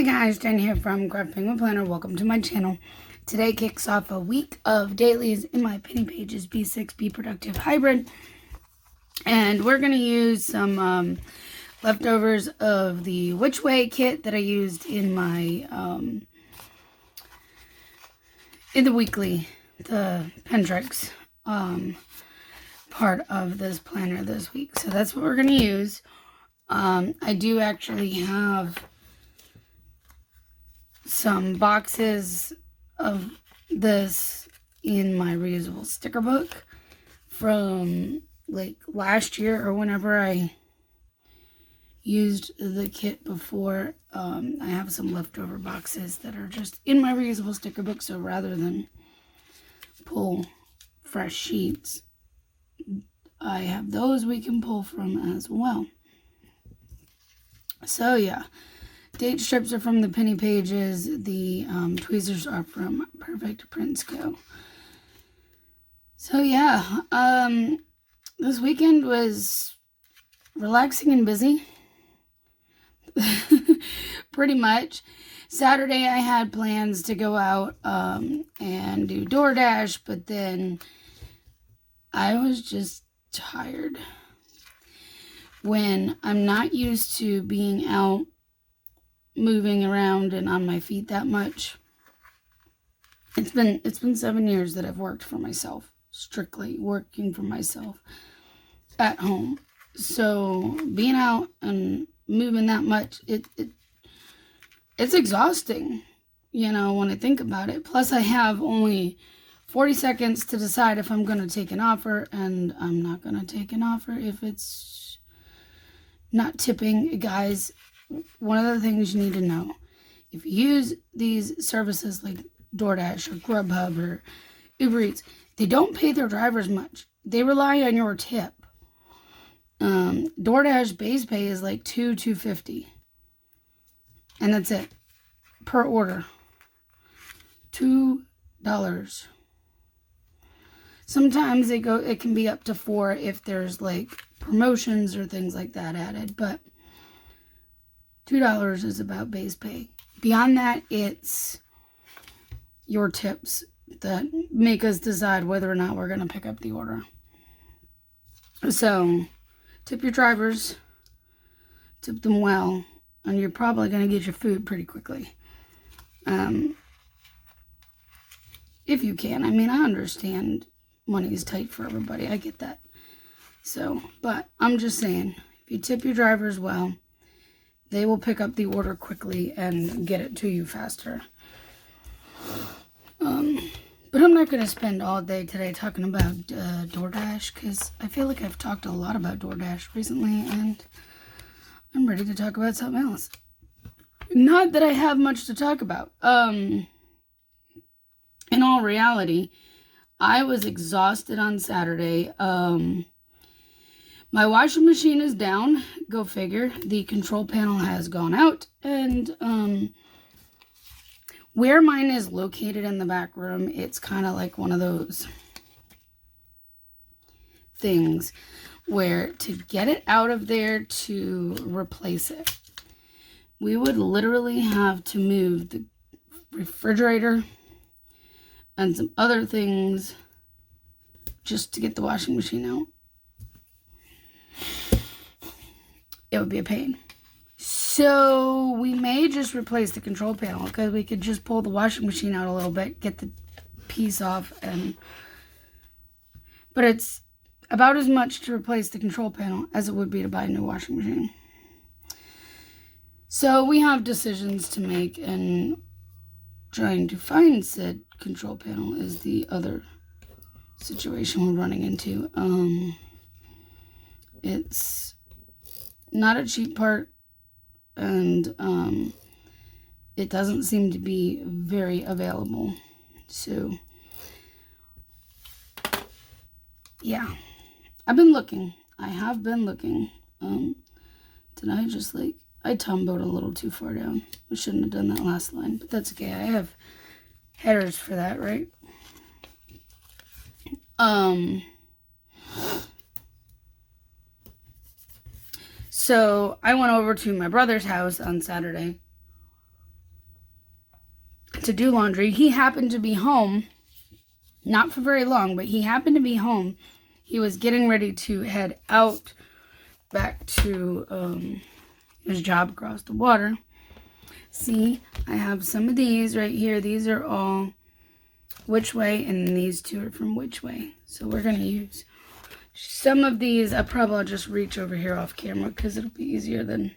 Hey guys, Jen here from Craft Penguin Planner. Welcome to my channel. Today kicks off a week of dailies in my Penny Pages B6 Be Productive Hybrid. And we're going to use some leftovers of the Which Way kit that I used in my, in the weekly, the pen tricks part of this planner this week. So that's what we're going to use. I do actually have some boxes of this in my reusable sticker book from like last year or whenever I used the kit before. I have some leftover boxes that are just in my reusable sticker book, so rather than pull fresh sheets, I have those we can pull from as well. So yeah, date strips are from the Penny Pages. The tweezers are from Perfect Prints Co. So yeah, this weekend was relaxing and busy. Pretty much. Saturday I had plans to go out and do DoorDash, but then I was just tired. When I'm not used to being out moving around and on my feet that much. It's been 7 years that I've worked for myself, strictly working for myself at home. So being out and moving that much, it's exhausting, you know, when I think about it. Plus I have only 40 seconds to decide if I'm going to take an offer, and I'm not going to take an offer if it's not tipping. Guys, one of the things you need to know, if you use these services like DoorDash or Grubhub or Uber Eats, they don't pay their drivers much. They rely on your tip. DoorDash base pay is like $2.50, and that's it per order. $2. Sometimes it can be up to $4 if there's like promotions or things like that added, but $2 is about base pay. Beyond that, it's your tips that make us decide whether or not we're going to pick up the order. So, tip your drivers, tip them well, and you're probably going to get your food pretty quickly. If you can. I mean, I understand money is tight for everybody. I get that. So, but I'm just saying, if you tip your drivers well, they will pick up the order quickly and get it to you faster. But I'm not going to spend all day today talking about DoorDash, because I feel like I've talked a lot about DoorDash recently, and I'm ready to talk about something else. Not that I have much to talk about. In all reality, I was exhausted on Saturday. My washing machine is down. Go figure. The control panel has gone out. And where mine is located in the back room, it's kind of like one of those things where to get it out of there to replace it, we would literally have to move the refrigerator and some other things just to get the washing machine out. It would be a pain. So we may just replace the control panel, because we could just pull the washing machine out a little bit, get the piece off, but it's about as much to replace the control panel as it would be to buy a new washing machine. So we have decisions to make, and trying to find said control panel is the other situation we're running into. It's not a cheap part, and it doesn't seem to be very available. So yeah, I've been looking. I have been looking. Did I just I tumbled a little too far down. I shouldn't have done that last line, but that's okay. I have headers for that, right? So I went over to my brother's house on Saturday to do laundry. He happened to be home, not for very long, but he happened to be home. He was getting ready to head out back to his job across the water. See, I have some of these right here. These are all Which Way, and these two are from Which Way. So we're going to use some of these. I probably will just reach over here off camera because it'll be easier than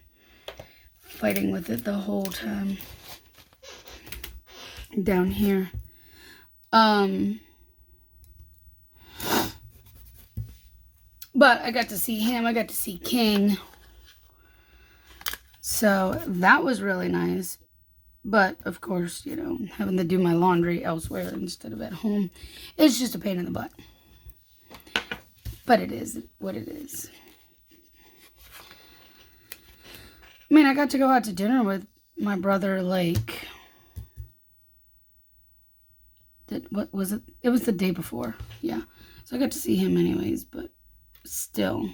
fighting with it the whole time. Down here. But I got to see him. I got to see King. So that was really nice. But, of course, you know, having to do my laundry elsewhere instead of at home, it's just a pain in the butt. But it is what it is. I mean, I got to go out to dinner with my brother, like, what was it? It was the day before. Yeah. So I got to see him anyways, but still.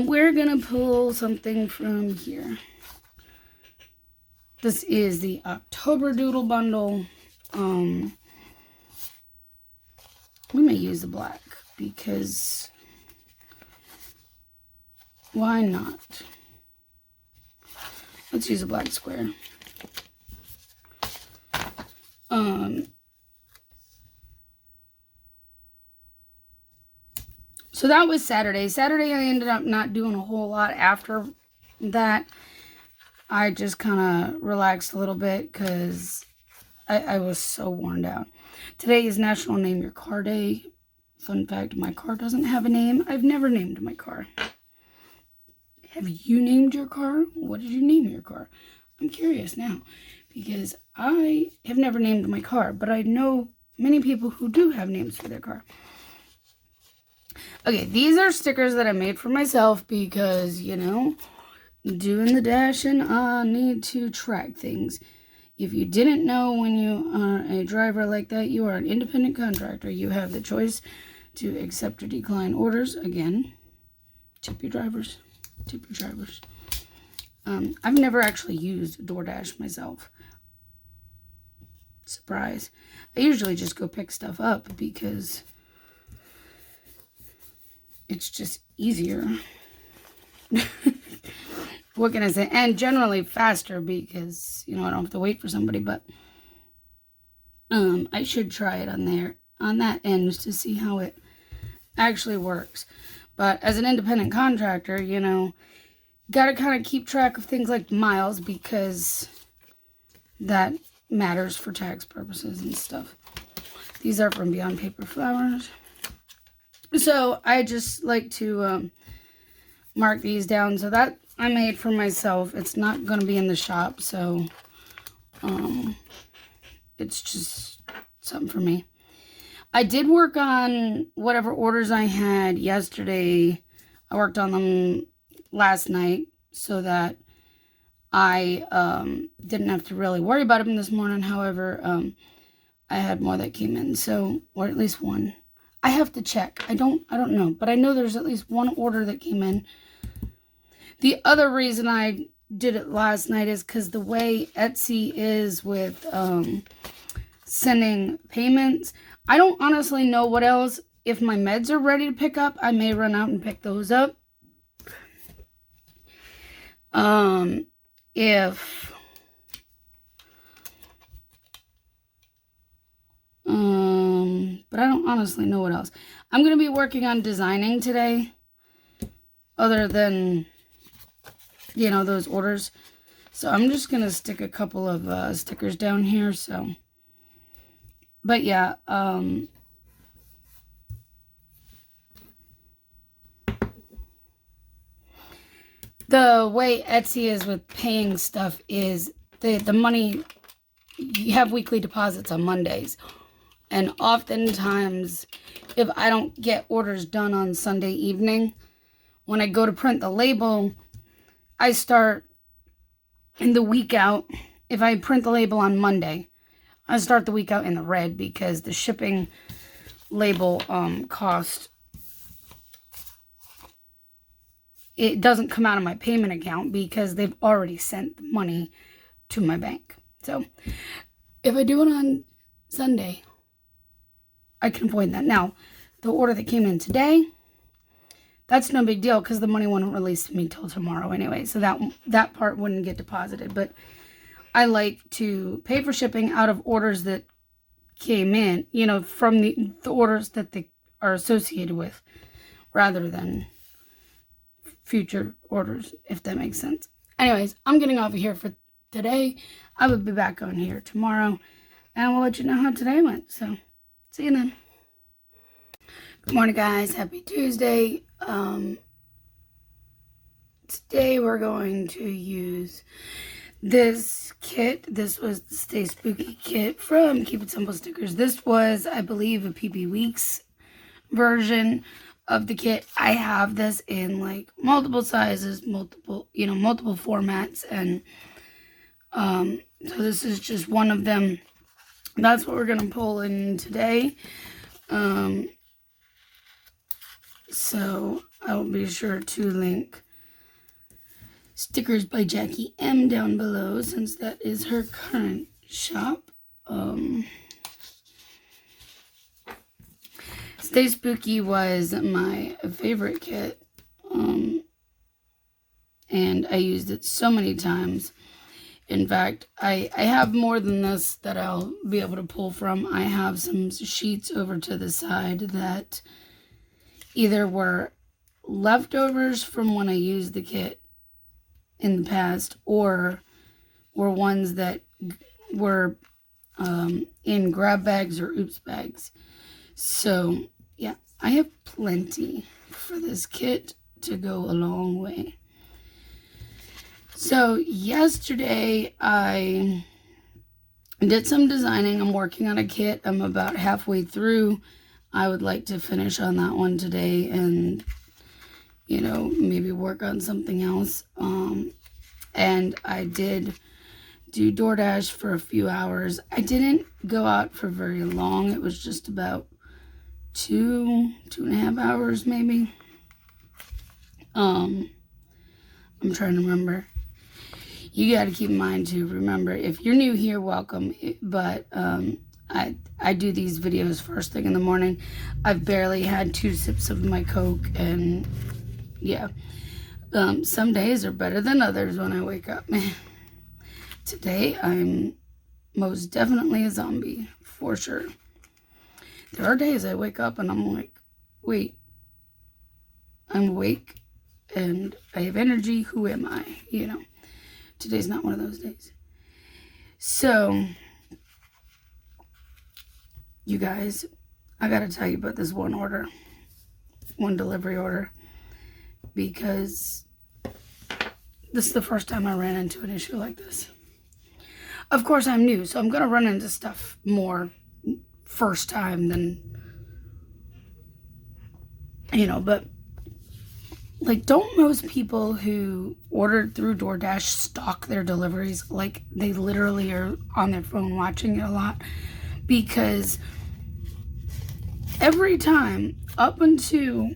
We're going to pull something from here. This is the October Doodle Bundle. We may use the black because why not? Let's use a black square. So that was Saturday. Saturday, I ended up not doing a whole lot after that. I just kind of relaxed a little bit because I was so worn down. Today is National Name Your Car Day. Fun fact, my car doesn't have a name. I've never named my car. Have you named your car? What did you name your car? I'm curious now because I have never named my car, but I know many people who do have names for their car. Okay, these are stickers that I made for myself because, you know, doing the dash and I need to track things. If you didn't know, when you are a driver like that, you are an independent contractor. You have the choice to accept or decline orders. Again, tip your drivers. Tip your drivers. I've never actually used DoorDash myself. Surprise. I usually just go pick stuff up because it's just easier. What can I say? And generally faster because, you know, I don't have to wait for somebody. But I should try it on that end to see how it actually works. But as an independent contractor, you know, got to kind of keep track of things like miles because that matters for tax purposes and stuff. These are from Beyond Paper Flowers. So I just like to mark these down. So that I made for myself. It's not going to be in the shop. So it's just something for me. I did work on whatever orders I had yesterday. I worked on them last night so that I didn't have to really worry about them this morning. However, I had more that came in. So, or at least one. I have to check. I don't know, but I know there's at least one order that came in. The other reason I did it last night is because the way Etsy is with sending payments, I don't honestly know what else. If my meds are ready to pick up, I may run out and pick those up. But I don't honestly know what else. I'm going to be working on designing today. Other than, you know, those orders. So I'm just going to stick a couple of stickers down here. So, but yeah, the way Etsy is with paying stuff is the money, you have weekly deposits on Mondays. And oftentimes, if I don't get orders done on Sunday evening, when I go to print the label, I start in the week out. If I print the label on Monday, I start the week out in the red because the shipping label cost, it doesn't come out of my payment account because they've already sent the money to my bank. So if I do it on Sunday, I can avoid that. Now, the order that came in today, that's no big deal because the money won't release to me till tomorrow anyway. So that part wouldn't get deposited. But I like to pay for shipping out of orders that came in, from the orders that they are associated with, rather than future orders, if that makes sense. Anyways, I'm getting off of here for today. I will be back on here tomorrow, and we'll let you know how today went. So, see you then. Good morning, guys. Happy Tuesday. Today we're going to use this kit. This was the Stay Spooky kit from Keep It Simple Stickers. This was, I believe, a PP Weeks version of the kit. I have this in like multiple sizes, multiple formats, and so this is just one of them. That's what we're gonna pull in today. So I will be sure to link Stickers by Jackie M down below, since that is her current shop. Stay Spooky was my favorite kit, and I used it so many times. In fact, I have more than this that I'll be able to pull from. I have some sheets over to the side that either were leftovers from when I used the kit in the past, or were ones that were in grab bags or oops bags. So yeah, I have plenty for this kit to go a long way. So yesterday I did some designing. I'm working on a kit. I'm about halfway through. I would like to finish on that one today and, maybe work on something else. And I did do DoorDash for a few hours. I didn't go out for very long. It was just about 2.5 hours maybe. I'm trying to remember. You got to keep in mind to remember, if you're new here, welcome. But I do these videos first thing in the morning. I've barely had 2 sips of my Coke, and yeah. Some days are better than others when I wake up. Today, I'm most definitely a zombie, for sure. There are days I wake up and I'm like, wait, I'm awake and I have energy. Who am I? Today's not one of those days. So, you guys, I gotta tell you about this one delivery order, because this is the first time I ran into an issue like this. Of course, I'm new, so I'm going to run into stuff more first time than, but like, don't most people who ordered through DoorDash stalk their deliveries? Like, they literally are on their phone watching it a lot, because every time up until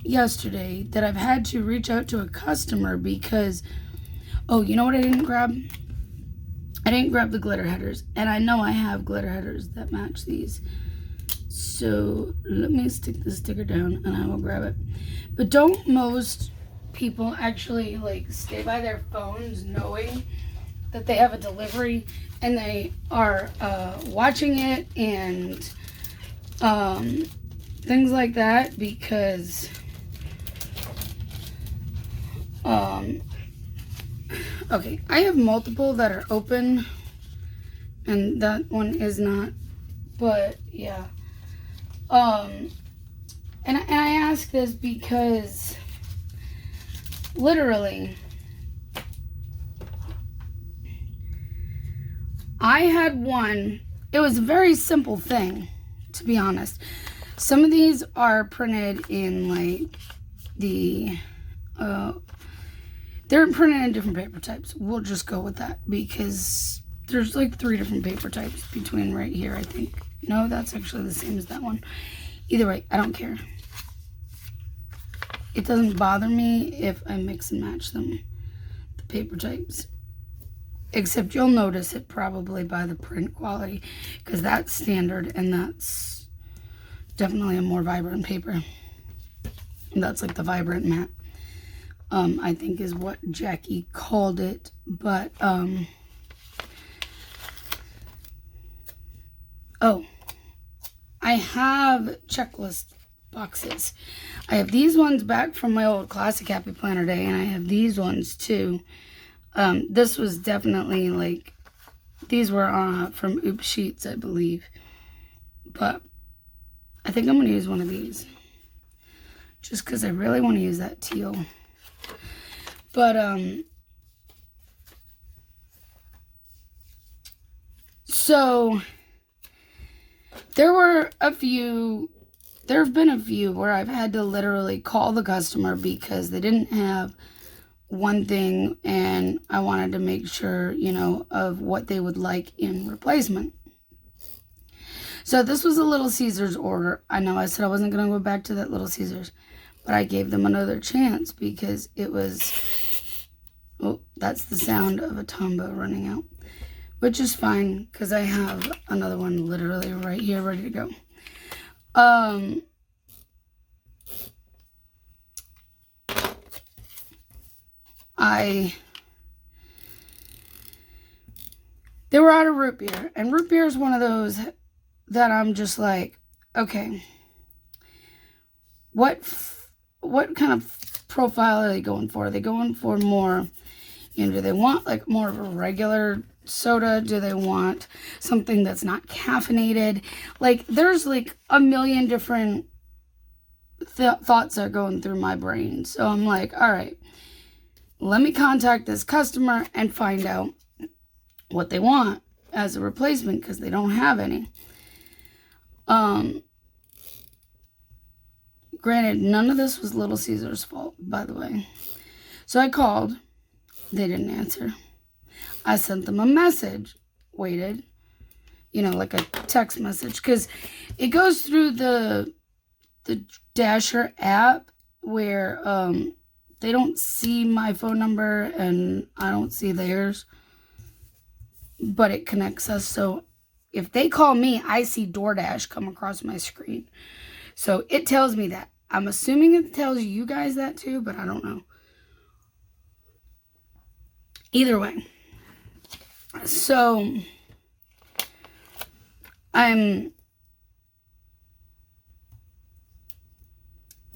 yesterday that I've had to reach out to a customer because, you know what I didn't grab? I didn't grab the glitter headers, and I know I have glitter headers that match these. So let me stick the sticker down and I will grab it. But don't most people actually like stay by their phones knowing that they have a delivery, and they are watching it and things like that? Because okay, I have multiple that are open, and that one is not, but yeah. And I ask this because literally I had one. It was a very simple thing, to be honest. Some of these are printed in like the they're printed in different paper types. We'll just go with that because there's like 3 different paper types between right here, I think. No, that's actually the same as that one. Either way, I don't care. It doesn't bother me if I mix and match them, the paper types. except you'll notice it probably by the print quality, because that's standard, and that's definitely a more vibrant paper. And that's like the vibrant matte, I think is what Jackie called it. But oh, I have checklist boxes. I have these ones back from my old Classic Happy Planner Day, and I have these ones too. This was definitely like, these were from Oops Sheets, I believe. But I think I'm going to use one of these, just because I really want to use that teal. But, so there have been a few where I've had to literally call the customer because they didn't have one thing, and I wanted to make sure, you know, of what they would like in replacement. So this was a Little Caesars order. I know I said I wasn't going to go back to that Little Caesars, but I gave them another chance because it was, oh, that's the sound of a Tombow running out, which is fine because I have another one literally right here ready to go. They were out of root beer, and root beer is one of those that I'm just like, okay, what kind of profile are they going for? Are they going for more, you know, do they want like more of a regular soda? Do they want something that's not caffeinated? Like, there's like a million different thoughts that are going through my brain. So I'm like, all right, let me contact this customer and find out what they want as a replacement, because they don't have any. Granted, none of this was Little Caesar's fault, by the way. So I called. They didn't answer. I sent them a message. Waited. You know, like a text message. Because it goes through the Dasher app where they don't see my phone number and I don't see theirs. But it connects us. So if they call me, I see DoorDash come across my screen. So it tells me that. I'm assuming it tells you guys that too, but I don't know. Either way. So I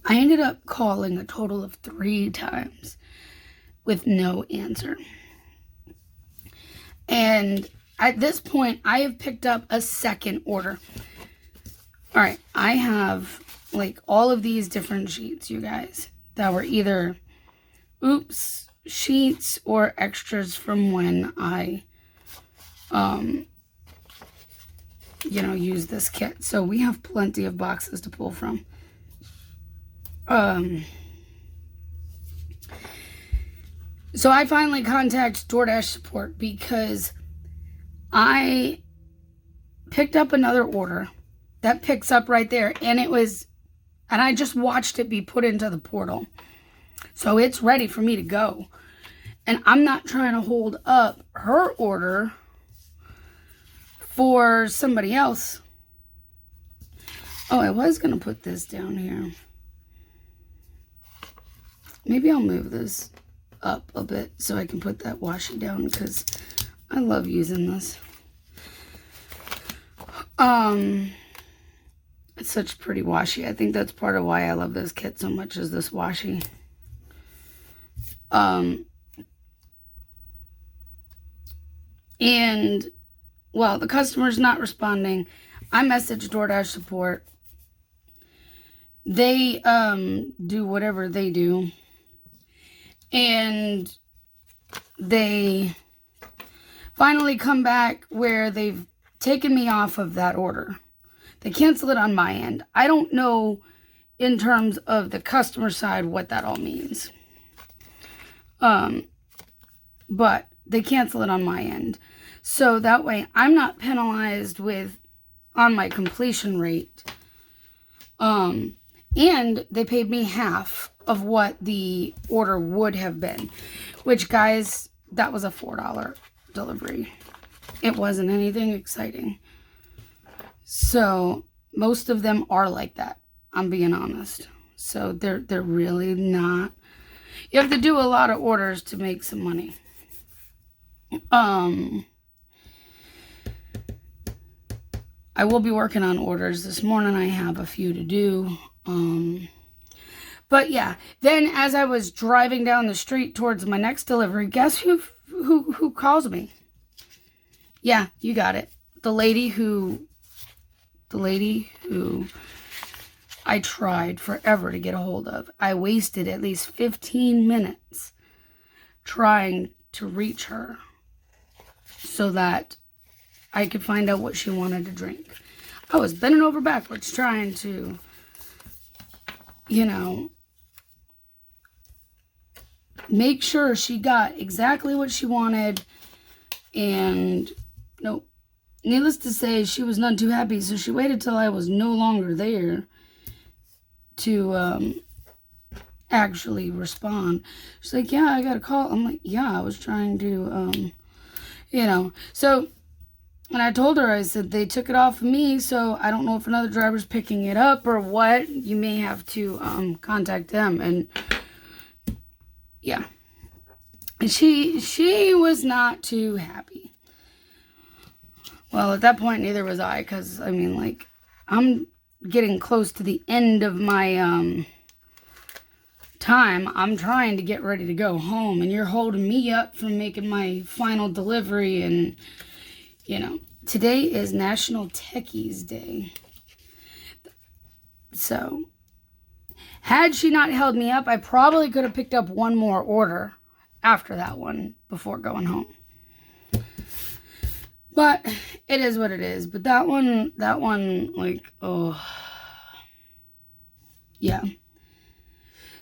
ended up calling a total of 3 times with no answer. And at this point, I have picked up a second order. All right, I have like all of these different sheets, you guys, that were either Oops Sheets or extras from when I, you know, use this kit. So we have plenty of boxes to pull from. So I finally contacted DoorDash support because I picked up another order that picks up right there, and I just watched it be put into the portal. So it's ready for me to go. And I'm not trying to hold up her order for somebody else. Oh, I was going to put this down here. Maybe I'll move this up a bit so I can put that washi down, because I love using this. It's such pretty washi. I think that's part of why I love this kit so much, is this washi. And, well, the customer's not responding. I messaged DoorDash support. They, do whatever they do. And they finally come back where they've taken me off of that order. They cancel it on my end. I don't know in terms of the customer side what that all means. But they cancel it on my end. So that way I'm not penalized on my completion rate. And they paid me half of what the order would have been, which, guys, that was a $4 delivery. It wasn't anything exciting. So most of them are like that. I'm being honest. So they're really not. You have to do a lot of orders to make some money. I will be working on orders this morning. I have a few to do. But yeah, then as I was driving down the street towards my next delivery, guess who calls me? Yeah, you got it. The lady who I tried forever to get a hold of. I wasted at least 15 minutes trying to reach her so that I could find out what she wanted to drink. I was bending over backwards trying to, make sure she got exactly what she wanted. And nope. Needless to say, she was none too happy, so she waited till I was no longer there to actually respond. She's like, yeah, I got a call. I'm like, yeah, I was trying to, So when I told her, I said, they took it off of me, so I don't know if another driver's picking it up or what. You may have to contact them. And yeah. And she was not too happy. Well, at that point, neither was I, because, I'm getting close to the end of my time. I'm trying to get ready to go home, and you're holding me up from making my final delivery. And, today is National Techies Day. So, had she not held me up, I probably could have picked up one more order after that one before going home. But it is what it is. But that one, yeah.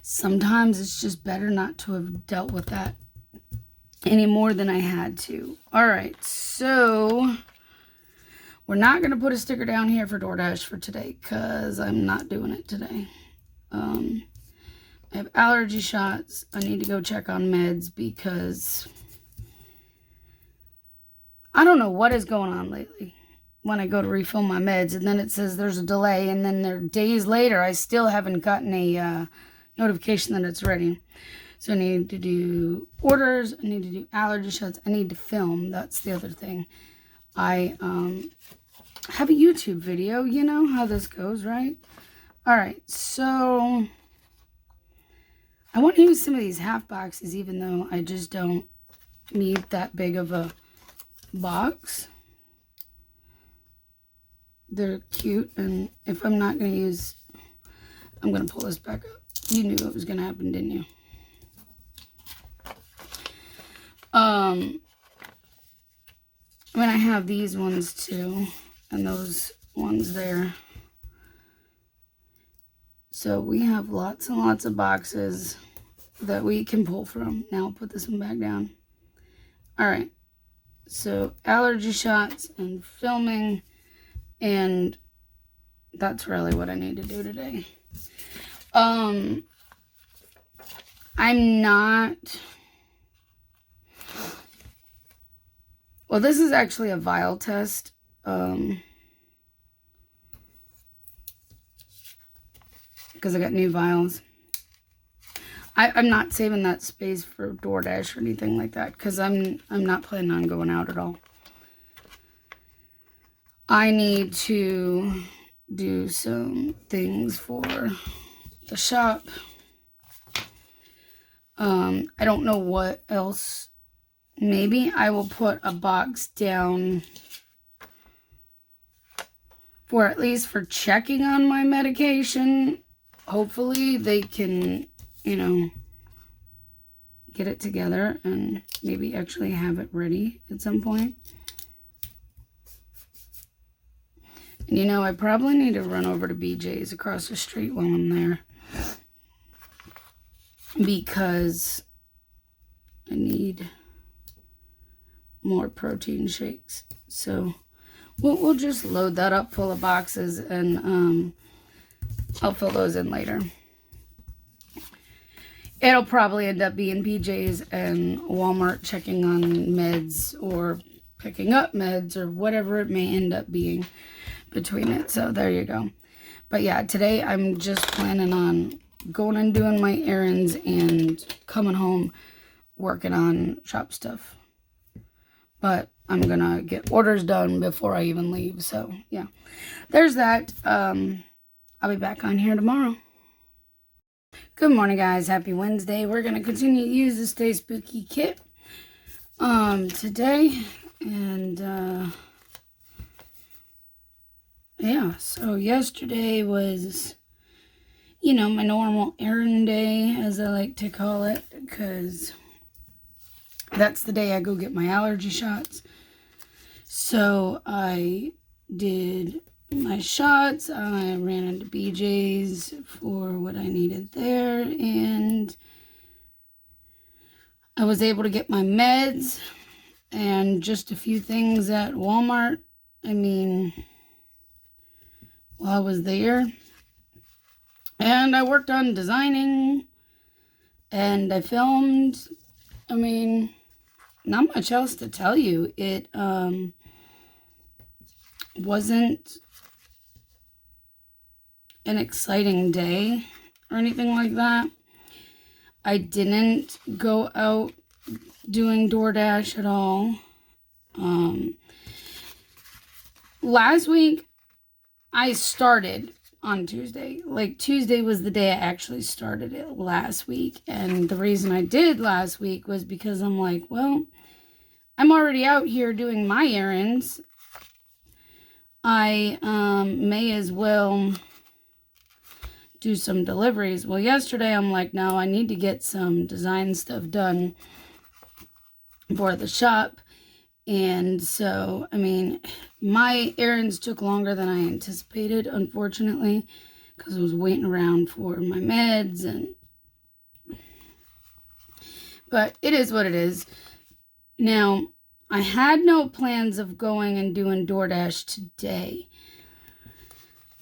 Sometimes it's just better not to have dealt with that any more than I had to. All right, so we're not going to put a sticker down here for DoorDash for today because I'm not doing it today. I have allergy shots. I need to go check on meds because I don't know what is going on lately when I go to refill my meds, and then it says there's a delay, and then days later I still haven't gotten a notification that it's ready. So I need to do orders, I need to do allergy shots, I need to film. That's the other thing. I have a YouTube video, you know how this goes, right? Alright, so I want to use some of these half boxes, even though I just don't need that big of a box. They're cute, and if I'm not going to use, I'm going to pull this back up. You knew it was going to happen, didn't you? I have these ones too, and those ones there. So we have lots and lots of boxes that we can pull from. Now I'll put this one back down. All right. So allergy shots and filming, and that's really what I need to do today. I'm not, well, this is actually a vial test. Because I got new vials. I'm not saving that space for DoorDash or anything like that, because I'm not planning on going out at all. I need to do some things for the shop. I don't know what else. Maybe I will put a box down for at least for checking on my medication. Hopefully they can, get it together and maybe actually have it ready at some point. And I probably need to run over to BJ's across the street while I'm there, because I need more protein shakes. So we'll just load that up full of boxes, and I'll fill those in later. It'll probably end up being BJ's and Walmart checking on meds or picking up meds or whatever it may end up being between it. So there you go. But yeah, today I'm just planning on going and doing my errands and coming home working on shop stuff. But I'm going to get orders done before I even leave. So yeah, there's that. I'll be back on here tomorrow. Good morning, guys. Happy Wednesday. We're going to continue to use the Stay Spooky kit today. And yeah, so yesterday was, you know, my normal errand day, as I like to call it, because that's the day I go get my allergy shots. So I did my shots. I ran into BJ's for what I needed there, and I was able to get my meds and just a few things at Walmart. I mean, while I was there. And I worked on designing, and I filmed. I mean, not much else to tell you. It wasn't an exciting day or anything like that. I didn't go out doing DoorDash at all. Last week, I started on Tuesday. Like, Tuesday was the day I actually started it last week. And the reason I did last week was because I'm like, well, I'm already out here doing my errands. I may as well do some deliveries. Well, yesterday I'm like, no, I need to get some design stuff done for the shop. And so, I mean, my errands took longer than I anticipated, unfortunately, because I was waiting around for my meds. But it is what it is. Now, I had no plans of going and doing DoorDash today,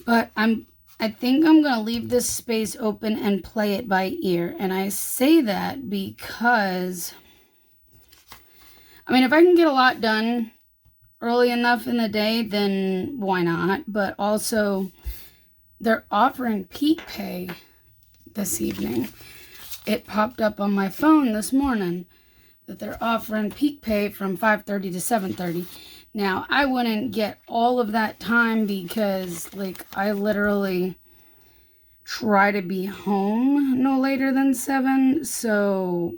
but I think I'm going to leave this space open and play it by ear. And I say that because, I mean, if I can get a lot done early enough in the day, then why not? But also, they're offering peak pay this evening. It popped up on my phone this morning that they're offering peak pay from 5:30 to 7:30. Now, I wouldn't get all of that time because, like, I literally try to be home no later than 7. So,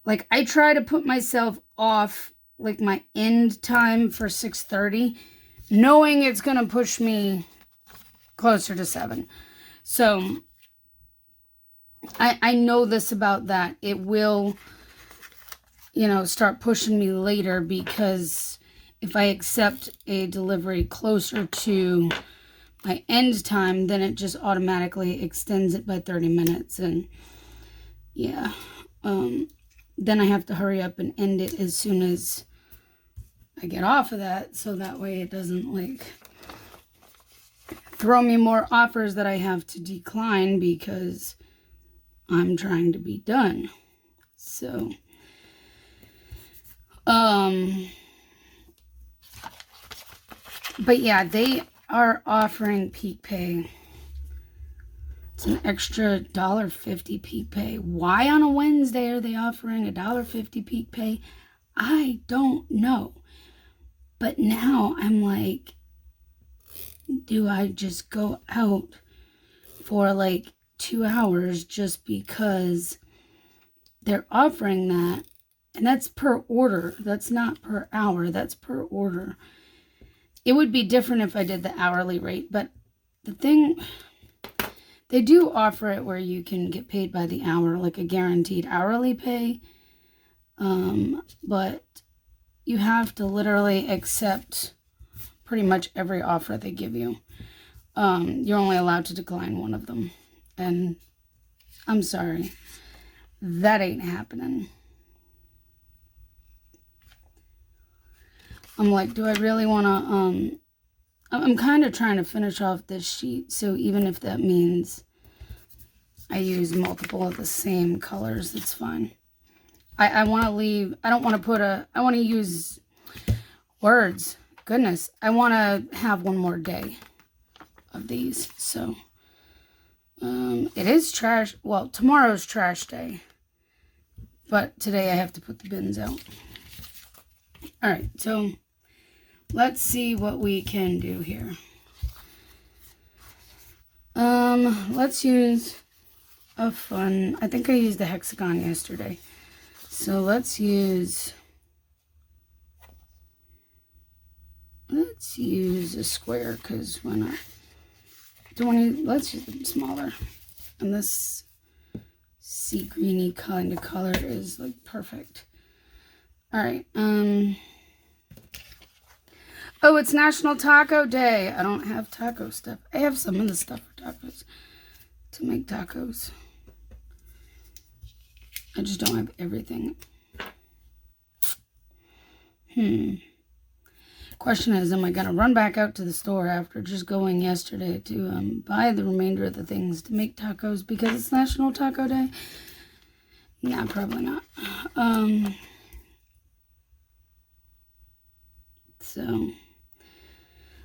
like, I try to put myself off, like, my end time for 6:30, knowing it's going to push me closer to 7. So, I know this about that. It will, you know, start pushing me later, because if I accept a delivery closer to my end time, then it just automatically extends it by 30 minutes. And yeah, then I have to hurry up and end it as soon as I get off of that, so that way it doesn't, like, throw me more offers that I have to decline because I'm trying to be done. So, but yeah, they are offering peak pay. It's an extra $1.50 peak pay. Why on a Wednesday are they offering $1.50 peak pay? I don't know. But now I'm like, do I just go out for like 2 hours just because they're offering that? And that's per order. That's not per hour. That's per order. It would be different if I did the hourly rate. But the thing, they do offer it where you can get paid by the hour, like a guaranteed hourly pay. But you have to literally accept pretty much every offer they give you. You're only allowed to decline one of them. And I'm sorry, that ain't happening. I'm like, do I really want to, I'm kind of trying to finish off this sheet. So even if that means I use multiple of the same colors. That's fine. I want to leave, I don't want to put I want to use words. Goodness. I want to have one more day of these. So, it is trash. Well, tomorrow's trash day. But today I have to put the bins out. Alright, so let's see what we can do here. Let's use a fun, I think I used the hexagon yesterday. So let's use a square, because why not? Let's use them smaller. And this sea greeny kind of color is like perfect. Alright, oh, it's National Taco Day. I don't have taco stuff. I have some of the stuff for tacos, to make tacos. I just don't have everything. Question is, am I going to run back out to the store after just going yesterday to buy the remainder of the things to make tacos because it's National Taco Day? Nah, probably not. So,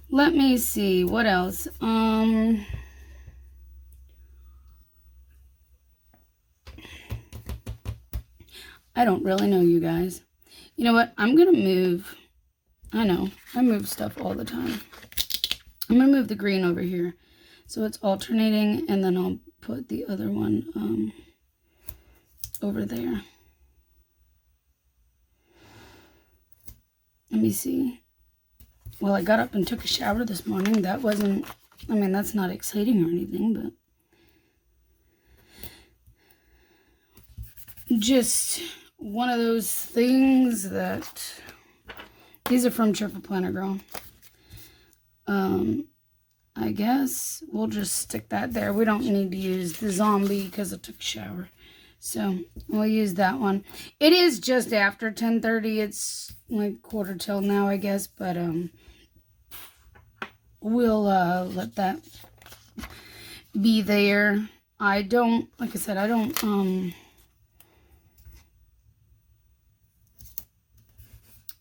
let me see. What else? I don't really know, you guys. You know what? I'm going to move. I know. I move stuff all the time. I'm going to move the green over here. So it's alternating. And then I'll put the other one over there. Let me see. Well, I got up and took a shower this morning. That wasn't... I mean, that's not exciting or anything, but... just one of those things that... These are from Cheerful Planner Girl. I guess we'll just stick that there. We don't need to use the zombie because I took a shower. So we'll use that one. It is just after 10:30. It's like 11:45 now, I guess. But we'll let that be there. I don't, like I said, I don't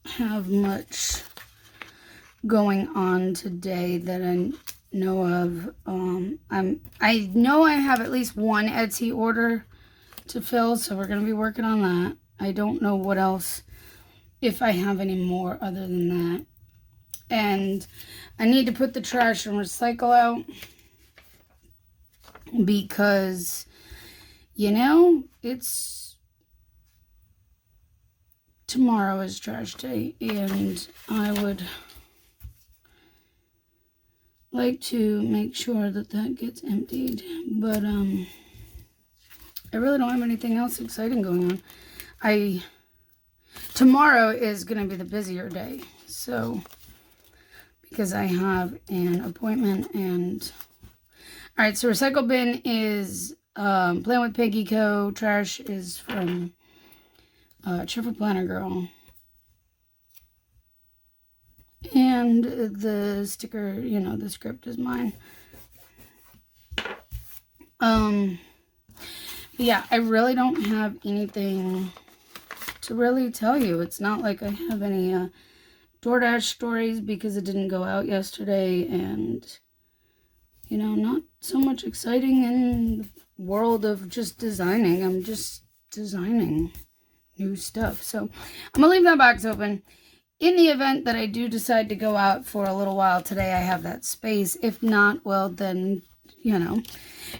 have much going on today that I know of. I know I have at least one Etsy order to fill, so we're going to be working on that. I don't know what else, if I have any more other than that. And I need to put the trash and recycle out because, you know, tomorrow is trash day, and I would like to make sure that that gets emptied. But I really don't have anything else exciting going on. Tomorrow is going to be the busier day, so because I have an appointment. And all right, so recycle bin is Plan with Peggy Co. Trash is from Cheerful Planner Girl. And the sticker, you know, the script is mine. Yeah, I really don't have anything to really tell you. It's not like I have any DoorDash stories because it didn't go out yesterday, and, you know, not so much exciting in the world of just designing. I'm just designing new stuff. So I'm gonna leave that box open. In the event that I do decide to go out for a little while today, I have that space. If not, well, then, you know,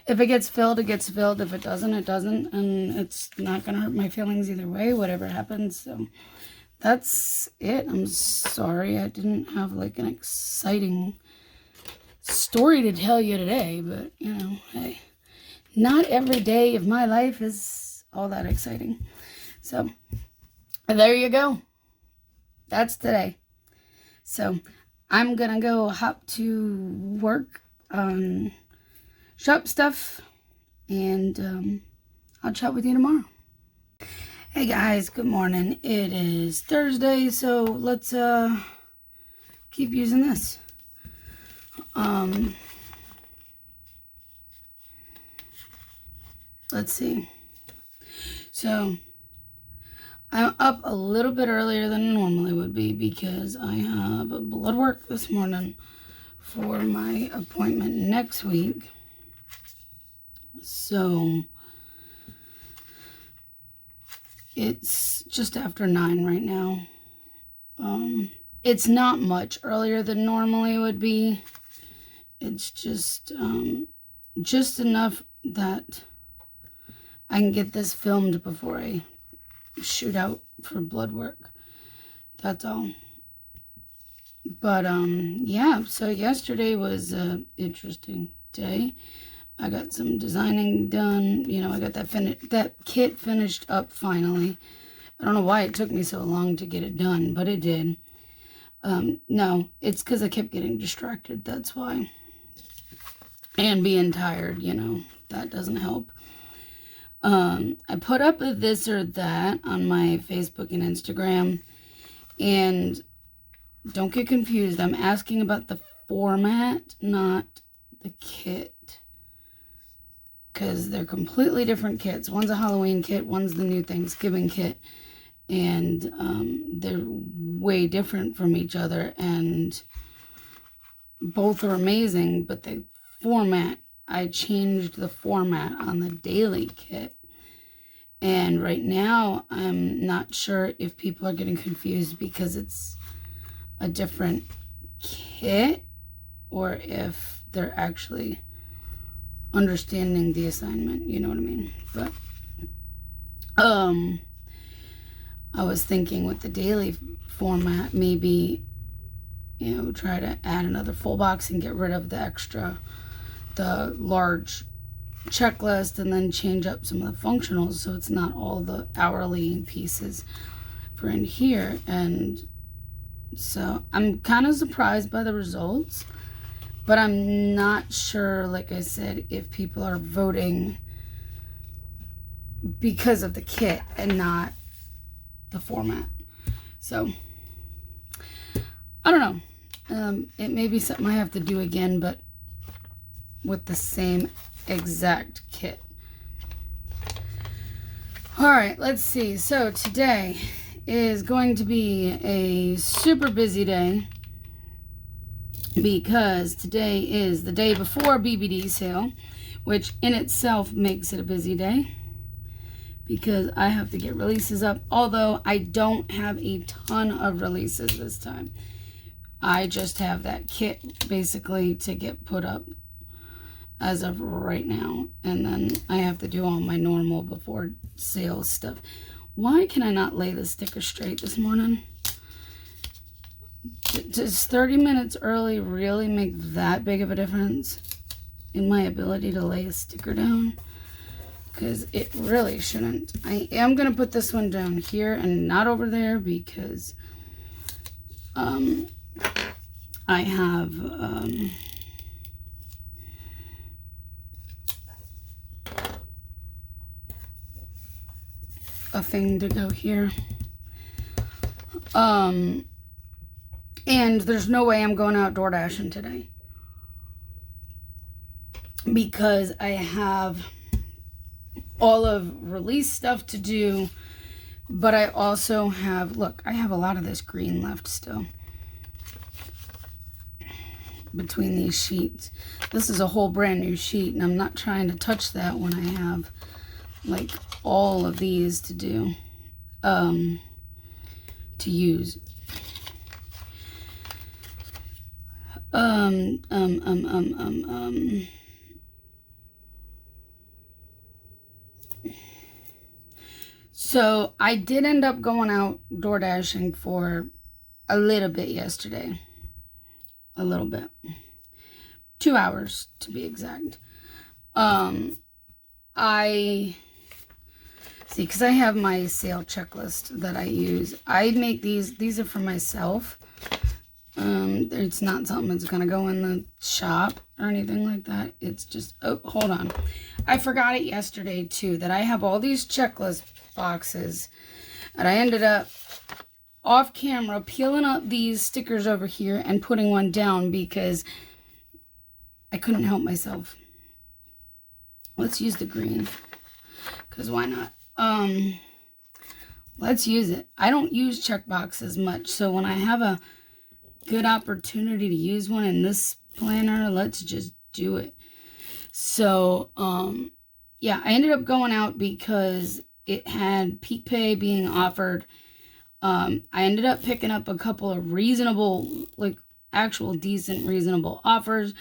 if it gets filled, it gets filled. If it doesn't, it doesn't. And it's not going to hurt my feelings either way, whatever happens. So that's it. I'm sorry I didn't have, like, an exciting story to tell you today. But, you know, hey, not every day of my life is all that exciting. So there you go. That's today. So I'm gonna go hop to work on shop stuff, and I'll chat with you tomorrow. Hey guys, good morning. It is Thursday, so let's keep using this. let's see. So I'm up a little bit earlier than I normally would be because I have blood work this morning for my appointment next week. So it's just after 9 right now. It's not much earlier than normally would be. It's just enough that I can get this filmed before I shoot out for blood work. That's all. But yeah, so yesterday was an interesting day. I got some designing done. You know, I got that kit finished up finally. I don't know why it took me so long to get it done, but it did. No, it's because I kept getting distracted. That's why. And being tired, you know, that doesn't help. I put up a this or that on my Facebook and Instagram. And don't get confused. I'm asking about the format, not the kit. Because they're completely different kits. One's a Halloween kit, one's the new Thanksgiving kit. And they're way different from each other. And both are amazing, but the format, I changed the format on the daily kit. And right now, I'm not sure if people are getting confused because it's a different kit or if they're actually understanding the assignment, you know what I mean? But I was thinking with the daily format, maybe, you know, try to add another full box and get rid of the large checklist, and then change up some of the functionals so it's not all the hourly pieces for in here. And so I'm kind of surprised by the results, but I'm not sure, like I said, if people are voting because of the kit and not the format. So I don't know. It may be something I have to do again, but with the same exact kit. All right, let's see. So today is going to be a super busy day because today is the day before BBD sale, which in itself makes it a busy day because I have to get releases up, although I don't have a ton of releases this time. I just have that kit basically to get put up as of right now, and then I have to do all my normal before sale stuff. Why can I not lay the sticker straight this morning? Does 30 minutes early really make that big of a difference in my ability to lay a sticker down? Because it really shouldn't. I am going to put this one down here and not over there because I have a thing to go here. And there's no way I'm going out door dashing today because I have all of release stuff to do, but I also have, look, I have a lot of this green left still between these sheets. This is a whole brand new sheet, and I'm not trying to touch that when I have like all of these to do, to use. So I did end up going out door dashing for a little bit yesterday. A little bit. 2 hours to be exact. I see, because I have my sale checklist that I use. I make these are for myself. It's not something that's gonna go in the shop or anything like that. It's just, oh, hold on. I forgot it yesterday too, that I have all these checklist boxes, and I ended up off camera peeling up these stickers over here and putting one down because I couldn't help myself. Let's use the green. because why not? Let's use it. I don't use checkboxes much, so when I have a good opportunity to use one in this planner, let's just do it. So, yeah, I ended up going out because it had Peak Pay being offered. I ended up picking up a couple of reasonable, like actual decent reasonable offers.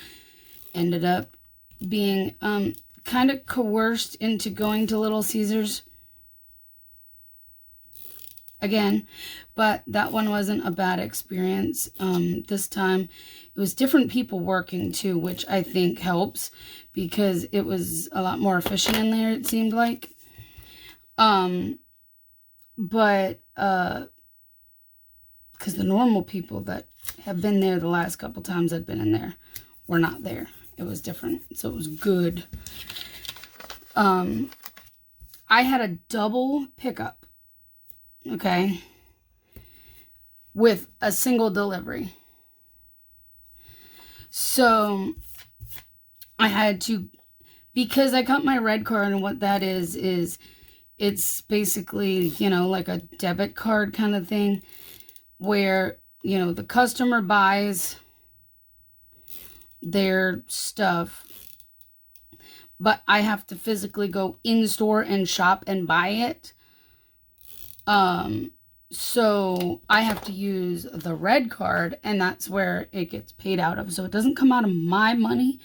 Ended up being kind of coerced into going to Little Caesars again, but that one wasn't a bad experience. This time it was different people working too, which I think helps because it was a lot more efficient in there, it seemed like. But because the normal people that have been there the last couple times I've been in there were not there. It was different, so it was good. I had a double pickup, okay, with a single delivery. So I had to, because I got my red card, and what that is it's basically, you know, like a debit card kind of thing where, you know, the customer buys their stuff, but I have to physically go in store and shop and buy it. So I have to use the red card, and that's where it gets paid out of. So it doesn't come out of my money.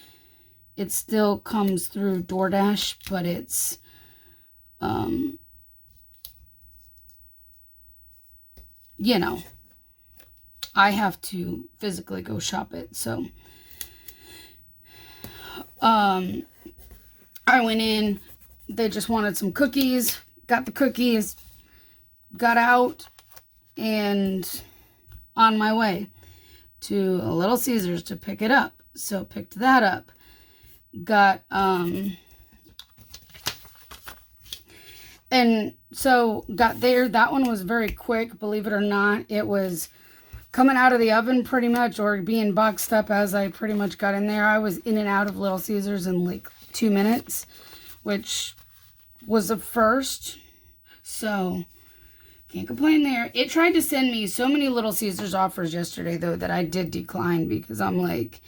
It still comes through DoorDash, but it's, you know, I have to physically go shop it. So, I went in, they just wanted some cookies, got the cookies, got out, and on my way to a Little Caesars to pick it up. So picked that up. Got, and so got there. That one was very quick, believe it or not. It was coming out of the oven pretty much, or being boxed up as I pretty much got in there. I was in and out of Little Caesars in like 2 minutes, which was a first. So can't complain there. It tried to send me so many Little Caesars offers yesterday, though, that I did decline because I'm like,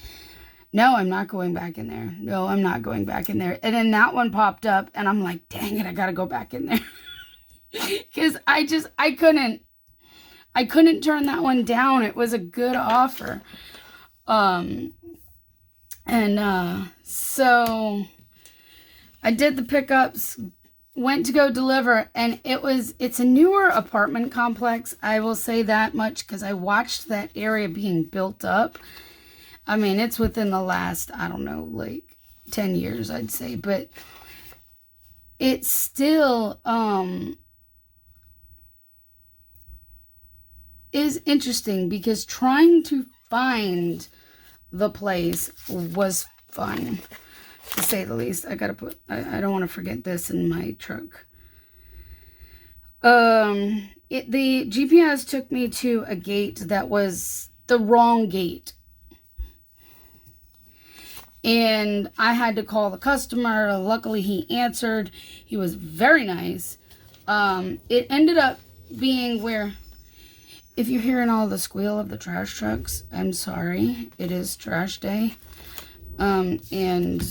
no, I'm not going back in there. No, I'm not going back in there. And then that one popped up, and I'm like, dang it, I got to go back in there. Because I couldn't turn that one down. It was a good offer. So I did the pickups, went to go deliver, and it's a newer apartment complex. I will say that much because I watched that area being built up. I mean, it's within the last, I don't know, like 10 years, I'd say, but it's still, is interesting because trying to find the place was fun, to say the least. I don't want to forget this in my truck. The GPS took me to a gate that was the wrong gate. And I had to call the customer. Luckily, he answered. He was very nice. It ended up being where, if you're hearing all the squeal of the trash trucks, I'm sorry. It is trash day. And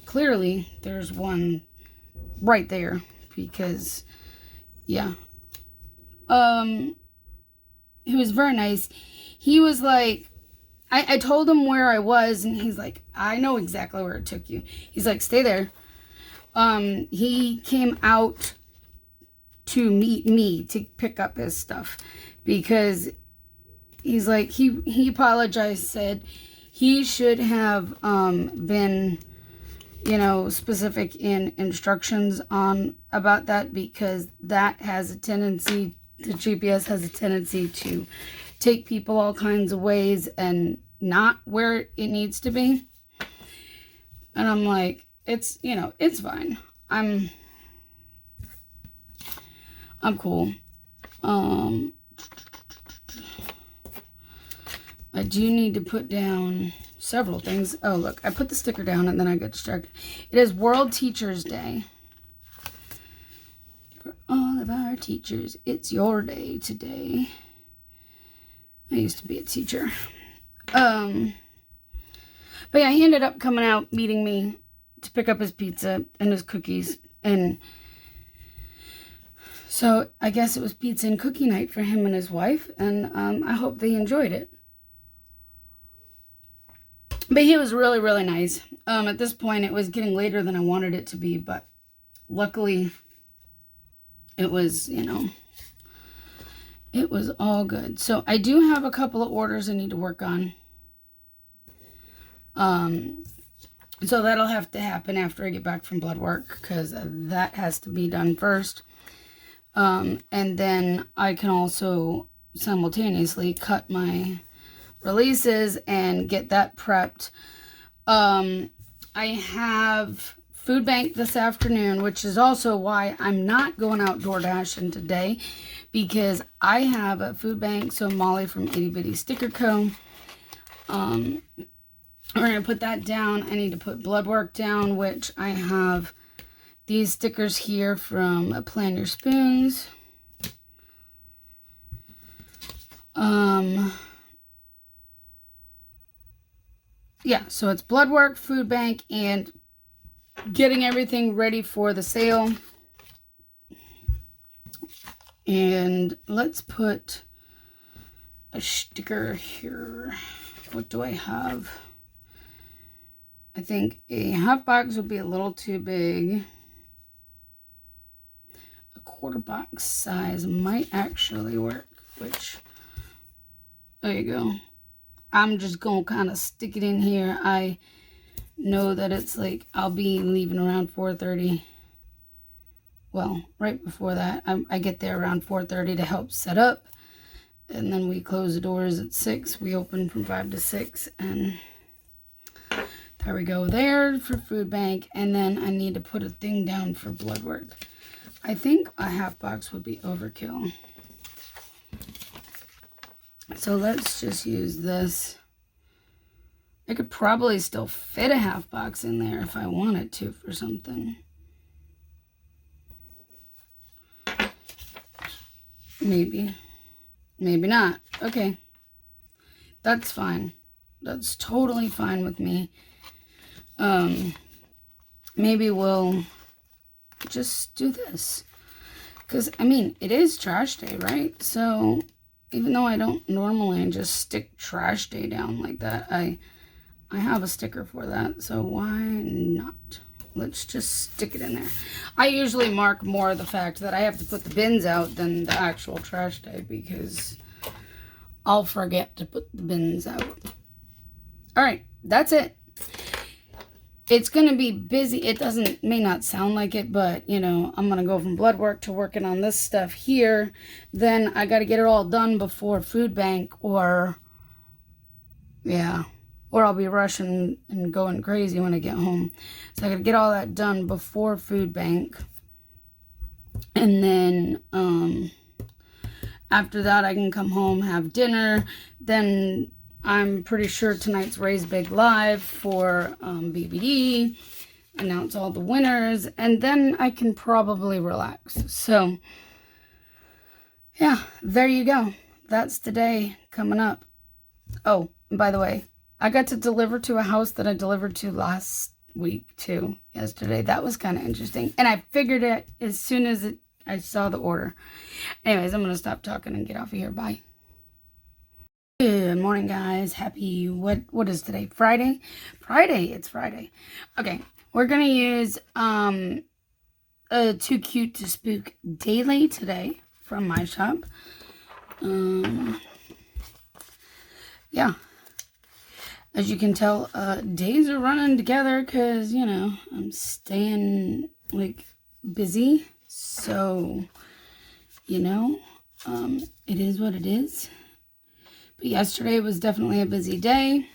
clearly, there's one right there because, yeah. He was very nice. He was like, I told him where I was, and he's like, I know exactly where it took you. He's like, stay there. He came out to meet me to pick up his stuff because he's like, he apologized, said he should have been, you know, specific in instructions on about that, because that has a tendency, the GPS has a tendency to take people all kinds of ways and not where it needs to be. And I'm like, it's, you know, it's fine. I'm cool. I do need to put down several things. Oh, look, I put the sticker down and then I got distracted. It is World Teachers Day. all of our teachers. It's your day today. I used to be a teacher. But yeah, he ended up coming out, meeting me to pick up his pizza and his cookies. And so I guess it was pizza and cookie night for him and his wife. And I hope they enjoyed it. But he was really, really nice. At this point, it was getting later than I wanted it to be. But luckily, it was, it was all good. So I do have a couple of orders I need to work on. So that'll have to happen after I get back from blood work, because that has to be done first. And then I can also simultaneously cut my releases and get that prepped. I have food bank this afternoon, which is also why I'm not going out door dashing today, because I have a food bank. So Molly from Itty Bitty Sticker Co. We're going to put that down. I need to put blood work down, which I have these stickers here from Plan Your Spoons. Yeah, so it's blood work, food bank, and getting everything ready for the sale. And let's put a sticker here. What do I have? I think a half box would be a little too big. A quarter box size might actually work, which, there you go. I'm just going to kind of stick it in here. I know that it's like, I'll be leaving around 4:30. Well, right before that. I get there around 4:30 to help set up. And then we close the doors at 6. We open from 5 to 6. And there we go there for food bank. And then I need to put a thing down for blood work. I think a half box would be overkill. So let's just use this. I could probably still fit a half box in there if I wanted to for something. Maybe. Maybe not. Okay. That's fine. That's totally fine with me. Maybe we'll just do this. Because, I mean, it is trash day, right? So, even though I don't normally just stick trash day down like that, I have a sticker for that. So, why not? Let's just stick it in there. I usually mark more the fact that I have to put the bins out than the actual trash day, because I'll forget to put the bins out. All right, that's it. It's going to be busy. It may not sound like it, but, I'm going to go from blood work to working on this stuff here. Then I got to get it all done before food bank, or I'll be rushing and going crazy when I get home. So I got to get all that done before food bank. And then after that, I can come home, have dinner. Then I'm pretty sure tonight's Raise Big Live for BBD. Announce all the winners. And then I can probably relax. So, yeah, there you go. That's the day coming up. Oh, by the way, I got to deliver to a house that I delivered to last week, too, yesterday. That was kind of interesting. And I figured it as soon as I saw the order. Anyways, I'm going to stop talking and get off of here. Bye. Good morning, guys. Happy, what is today? Friday? It's Friday. Okay, we're going to use Too Cute to Spook Daily today from my shop. Yeah. As you can tell, days are running together because, I'm staying, busy. So, it is what it is. But yesterday was definitely a busy day.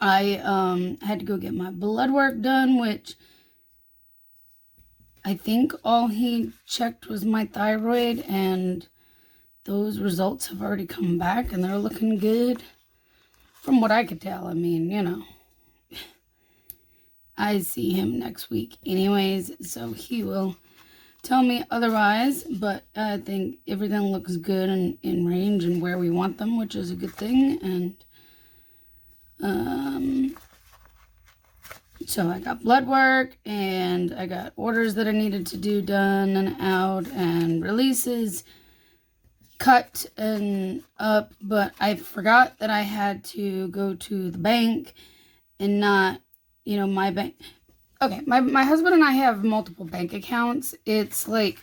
I had to go get my blood work done, which I think all he checked was my thyroid, and those results have already come back and they're looking good. From what I could tell, I mean, I see him next week anyways, so he will tell me otherwise, but I think everything looks good and in range and where we want them, which is a good thing. And so I got blood work, and I got orders that I needed to do done and out, and releases cut and up, but I forgot that I had to go to the bank and not, my bank. Okay, my husband and I have multiple bank accounts. It's like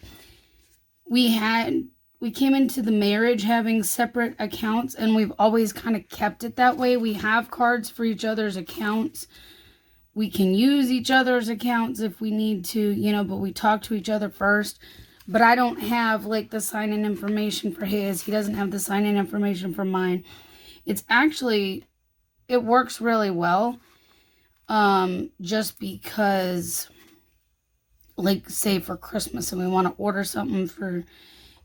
we came into the marriage having separate accounts, and we've always kind of kept it that way. We have cards for each other's accounts. We can use each other's accounts if we need to, but we talk to each other first. But I don't have, like, the sign-in information for his. He doesn't have the sign-in information for mine. It's actually, it works really well. Just because, like, say for Christmas and we want to order something for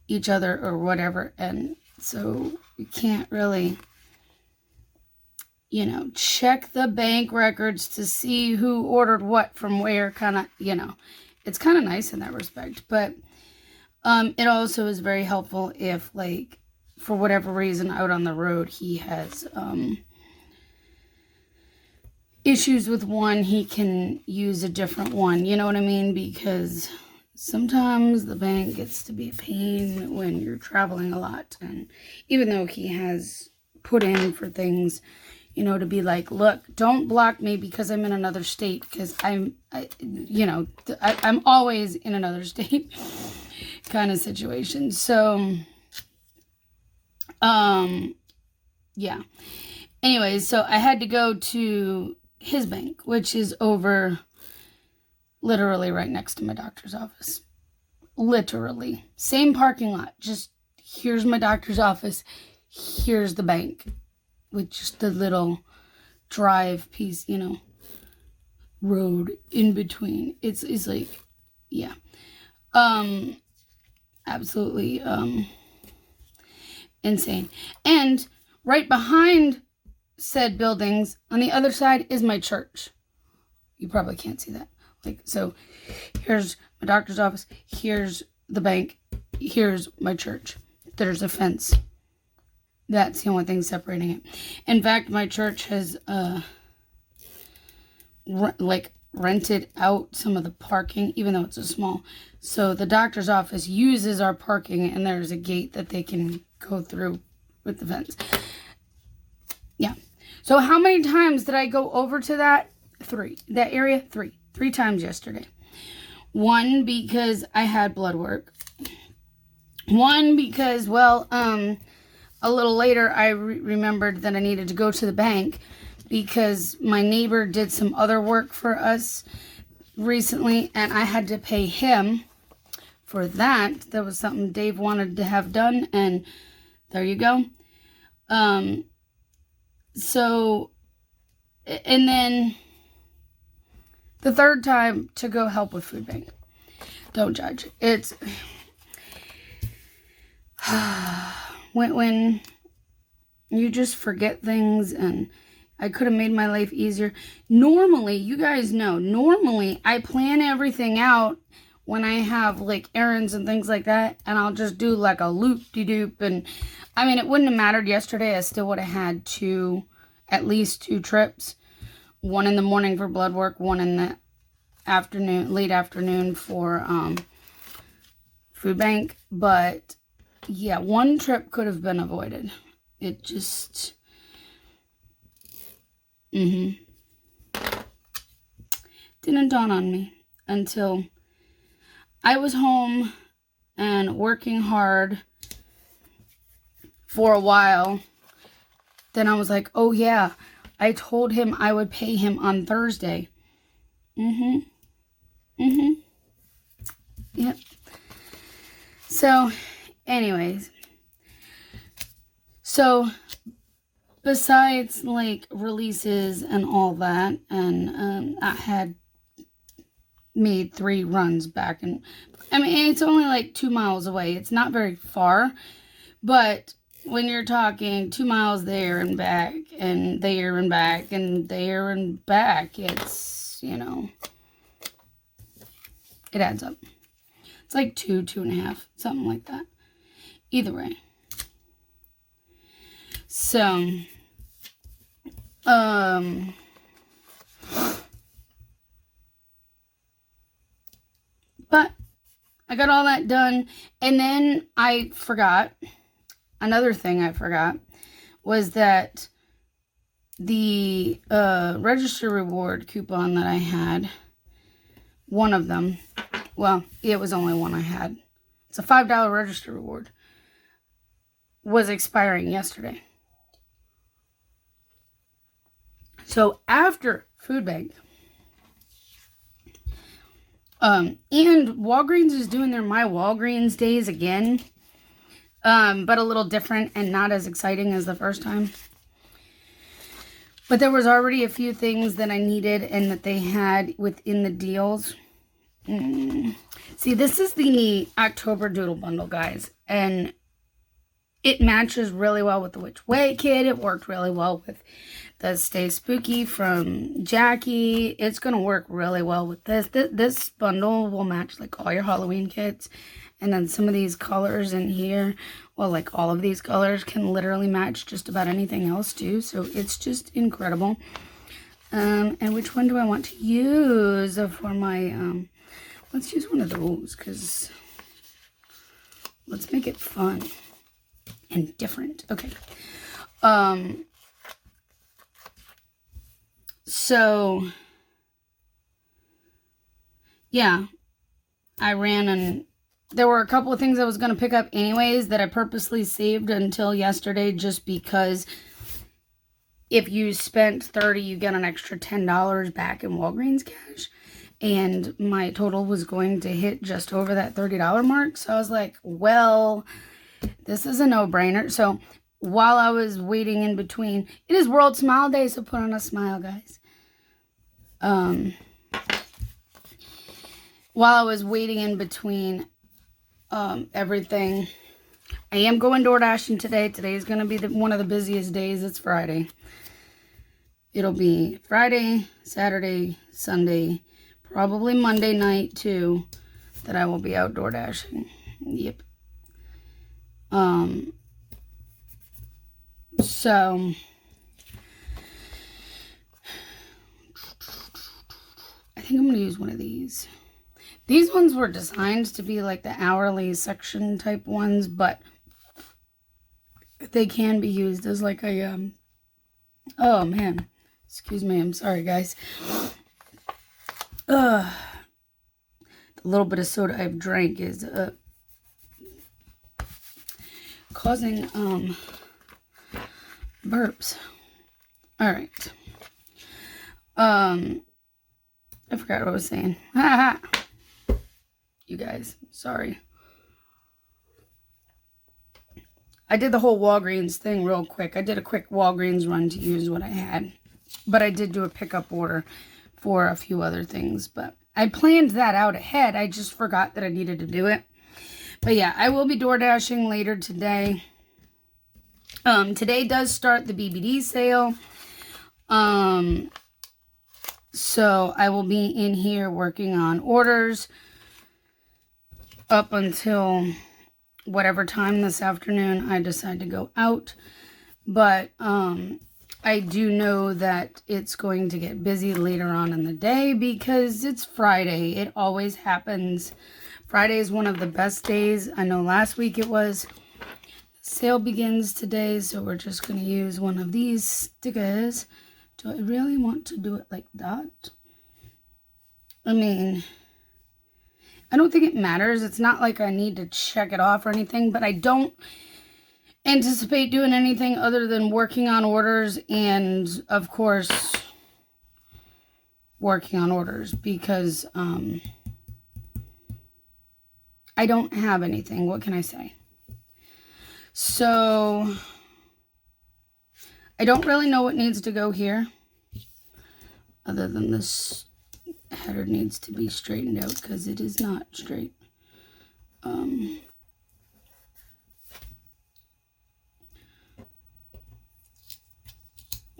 each other or whatever. And so you can't really, check the bank records to see who ordered what from where, kind of, it's kind of nice in that respect. But it also is very helpful if, like, for whatever reason out on the road he has issues with one, he can use a different one, you know what I mean? Because sometimes the bank gets to be a pain when you're traveling a lot. And even though he has put in for things, to be like, look, don't block me because I'm in another state, because I'm always in another state kind of situation. So, yeah. Anyways, so I had to go to his bank, which is over literally right next to my doctor's office. Literally. Same parking lot. Just here's my doctor's office. Here's the bank. With just the little drive piece, road in between. It's like, yeah. Absolutely insane. And right behind said buildings on the other side is my church. You probably can't see that. Like, so here's my doctor's office, here's the bank, here's my church. There's a fence. That's the only thing separating it. In fact, my church has rented out some of the parking, even though it's a small. So the doctor's office uses our parking, and there's a gate that they can go through with the fence. Yeah. So how many times did I go over to that? 3. That area? 3. 3 times yesterday. 1, because I had blood work. 1, because, a little later, I remembered that I needed to go to the bank because my neighbor did some other work for us recently, and I had to pay him for that. That was something Dave wanted to have done, and there you go. So, and then the third time to go help with food bank. Don't judge. It's when you just forget things, and I could have made my life easier. Normally, you guys know, I plan everything out when I have, like, errands and things like that, and I'll just do, like, a loop-de-doop, and, I mean, it wouldn't have mattered yesterday. I still would have had at least 2 trips. 1 in the morning for blood work, 1 in the late afternoon for, food bank, but yeah, 1 trip could have been avoided. It just, didn't dawn on me until I was home and working hard for a while. Then I was like, oh yeah, I told him I would pay him on Thursday. Yep. So, anyways, so besides, like, releases and all that, and I had made 3 runs back, and I mean, it's only like 2 miles away. It's not very far, but when you're talking 2 miles there and back, and there and back, and there and back, it's, it adds up. It's like 2.5, something like that. Either way. So, but I got all that done. And then I forgot, another thing I forgot was that the register reward coupon that I had, one of them, well, it was only one I had. It's a $5 register reward, was expiring yesterday. So after food bank, and Walgreens is doing their My Walgreens days again, but a little different and not as exciting as the first time. But there was already a few things that I needed and that they had within the deals. See, this is the October Doodle Bundle, guys. And it matches really well with the Which Way kit. It worked really well with the Stay Spooky from Jackie. It's going to work really well with this. This bundle will match like all your Halloween kits. And then some of these colors in here, well, like all of these colors can literally match just about anything else too. So it's just incredible. And which one do I want to use for my, let's use one of those, because let's make it fun and different. Okay. So, yeah, I ran and there were a couple of things I was going to pick up anyways that I purposely saved until yesterday, just because if you spent $30, you get an extra $10 back in Walgreens cash. And my total was going to hit just over that $30 mark. So I was like, well, this is a no-brainer. So while I was waiting in between, it is World Smile Day, so put on a smile, guys. While I was waiting in between everything, I am going door dashing today. Today is going to be one of the busiest days. It's Friday. It'll be Friday, Saturday, Sunday, probably Monday night too, that I will be out door dashing. Yep. So I think I'm going to use one of these. These ones were designed to be like the hourly section type ones, but they can be used as like a, oh man, excuse me, I'm sorry guys. The little bit of soda I've drank is causing burps. All right. I forgot what I was saying. You guys, sorry. I did the whole Walgreens thing real quick. I did a quick Walgreens run to use what I had. But I did do a pickup order for a few other things. But I planned that out ahead. I just forgot that I needed to do it. But yeah, I will be door dashing later today. Today does start the BBD sale. So I will be in here working on orders up until whatever time this afternoon I decide to go out. But I do know that it's going to get busy later on in the day because it's Friday. It always happens. Friday is one of the best days. I know last week it was. Sale begins today, so we're just going to use one of these stickers. Do I really want to do it like that? I mean, I don't think it matters. It's not like I need to check it off or anything, but I don't anticipate doing anything other than working on orders and, of course, working on orders because I don't have anything. What can I say? So, I don't really know what needs to go here other than this header needs to be straightened out because it is not straight.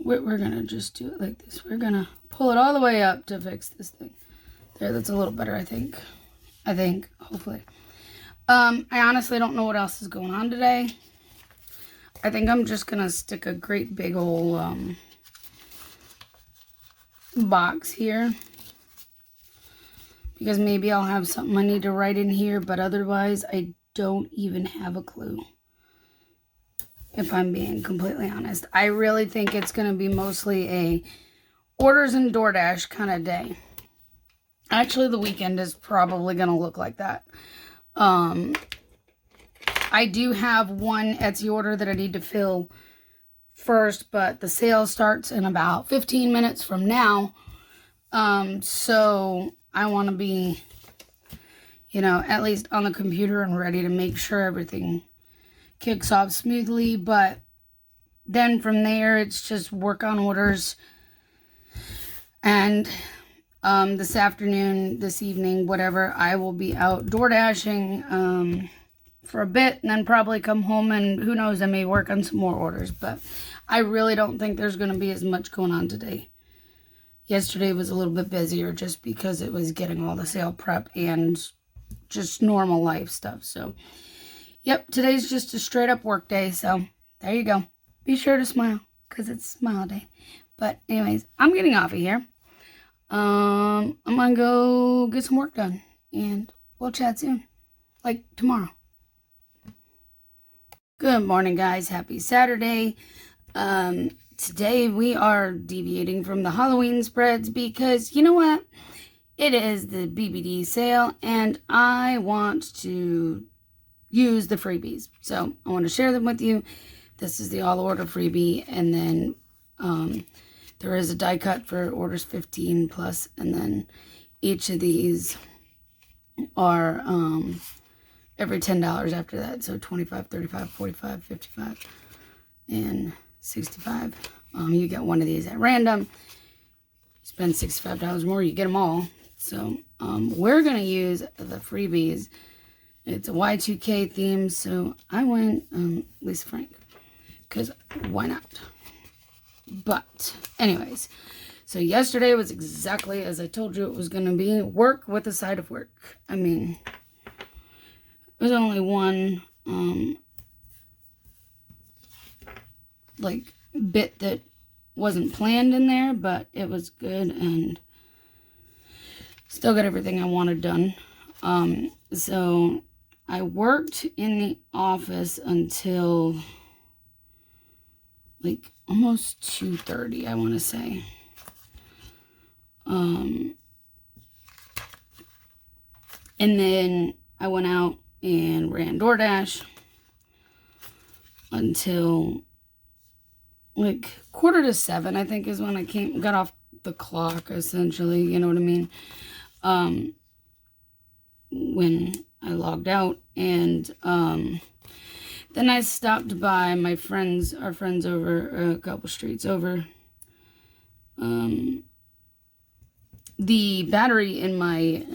We're going to just do it like this. We're going to pull it all the way up to fix this thing. There, that's a little better, I think. I think, hopefully. I honestly don't know what else is going on today. I think I'm just going to stick a great big old box here. Because maybe I'll have something I need to write in here, but otherwise I don't even have a clue. If I'm being completely honest. I really think it's going to be mostly a orders and DoorDash kind of day. Actually, the weekend is probably going to look like that. I do have one Etsy order that I need to fill first, but the sale starts in about 15 minutes from now. So I want to be, at least on the computer and ready to make sure everything kicks off smoothly. But then from there, it's just work on orders. And this afternoon, this evening, whatever, I will be out door dashing for a bit, and then probably come home, and who knows, I may work on some more orders. But I really don't think there's going to be as much going on today. Yesterday was a little bit busier just because it was getting all the sale prep and just normal life stuff. So, yep, today's just a straight up work day. So, there you go. Be sure to smile because it's smile day. But anyways, I'm getting off of here. I'm going to go get some work done. And we'll chat soon. Like tomorrow. Good morning, guys. Happy Saturday. Today we are deviating from the Halloween spreads because, you know what? It is the BBD sale, and I want to use the freebies. So I want to share them with you. This is the all-order freebie, and then there is a die cut for orders 15 plus, and then each of these are every $10 after that. So 25, 35, 45, 55, and 65. You get one of these at random. Spend $65 more, you get them all. So we're going to use the freebies. It's a Y2K theme, so I went Lisa Frank. Because why not? But anyways, so yesterday was exactly as I told you it was going to be. Work with a side of work. I mean, there's only one bit that wasn't planned in there, but it was good and still got everything I wanted done. So I worked in the office until almost 2:30, I want to say. And then I went out and ran DoorDash until 6:45, I think, is when I got off the clock, essentially, you know what I mean? When I logged out, and then I stopped by our friends over a couple streets over. The battery in my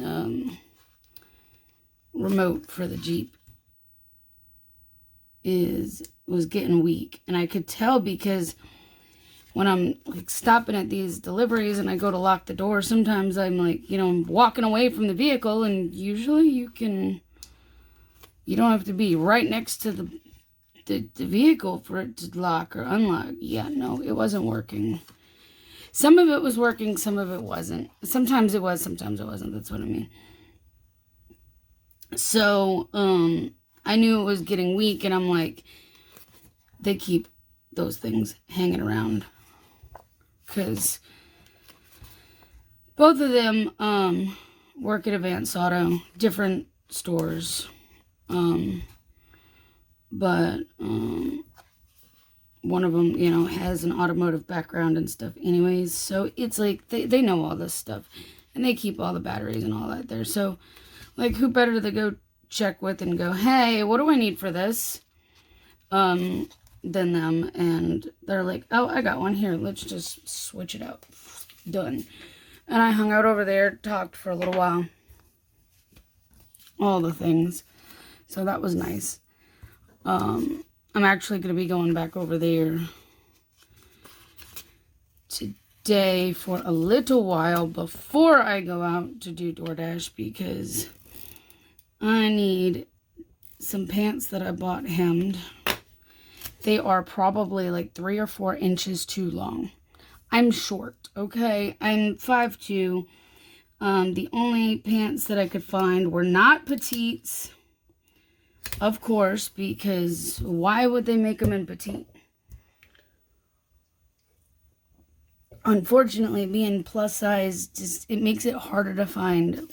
remote for the Jeep was getting weak, and I could tell because when I'm stopping at these deliveries and I go to lock the door, sometimes I'm walking away from the vehicle, and usually you don't have to be right next to the vehicle for it to lock or unlock. Yeah, no, it wasn't working. Some of it was working, some of it wasn't. Sometimes it was, sometimes it wasn't. That's what I mean. So, I knew it was getting weak, and I'm like, they keep those things hanging around. Because both of them work at Advance Auto, different stores. But one of them, has an automotive background and stuff anyways. So it's they know all this stuff. And they keep all the batteries and all that there. So, who better to go check with and go, hey, what do I need for this? Than them. And they're like, oh, I got one here. Let's just switch it out. Done. And I hung out over there, talked for a little while. All the things. So that was nice. I'm actually going to be going back over there today for a little while before I go out to do DoorDash, because I need some pants that I bought hemmed. They are probably like 3 or 4 inches too long. I'm short, okay? I'm 5'2". The only pants that I could find were not petites, of course, because why would they make them in petite? Unfortunately, being plus size, just it makes it harder to find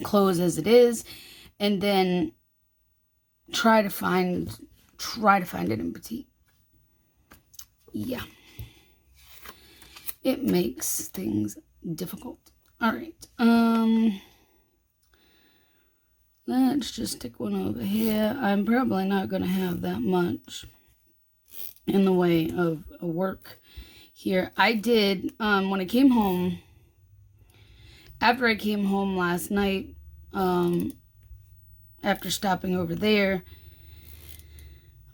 clothes as it is, and then try to find it in petite. Yeah, it makes things difficult. All right, let's just stick one over here. I'm probably not going to have that much in the way of work here. I did, when I came home, after I came home last night, after stopping over there,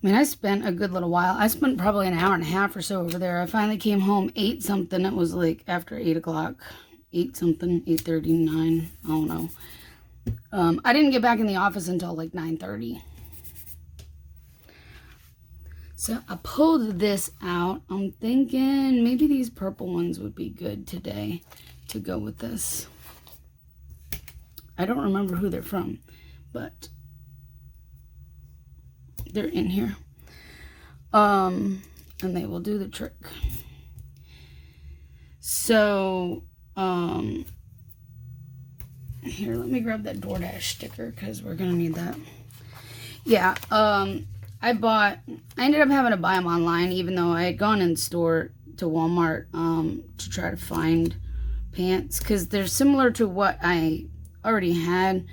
I mean, I spent a good little while. I spent probably an hour and a half or so over there. I finally came home, ate something. It was like after 8 o'clock, 8 something, 8:39, I don't know. I didn't get back in the office until like 9:30. So I pulled this out. I'm thinking maybe these purple ones would be good today to go with this. I don't remember who they're from, but they're in here. And they will do the trick. So, here, let me grab that DoorDash sticker because we're going to need that. Yeah, I ended up having to buy them online, even though I had gone in store to Walmart, to try to find pants, because they're similar to what I already had.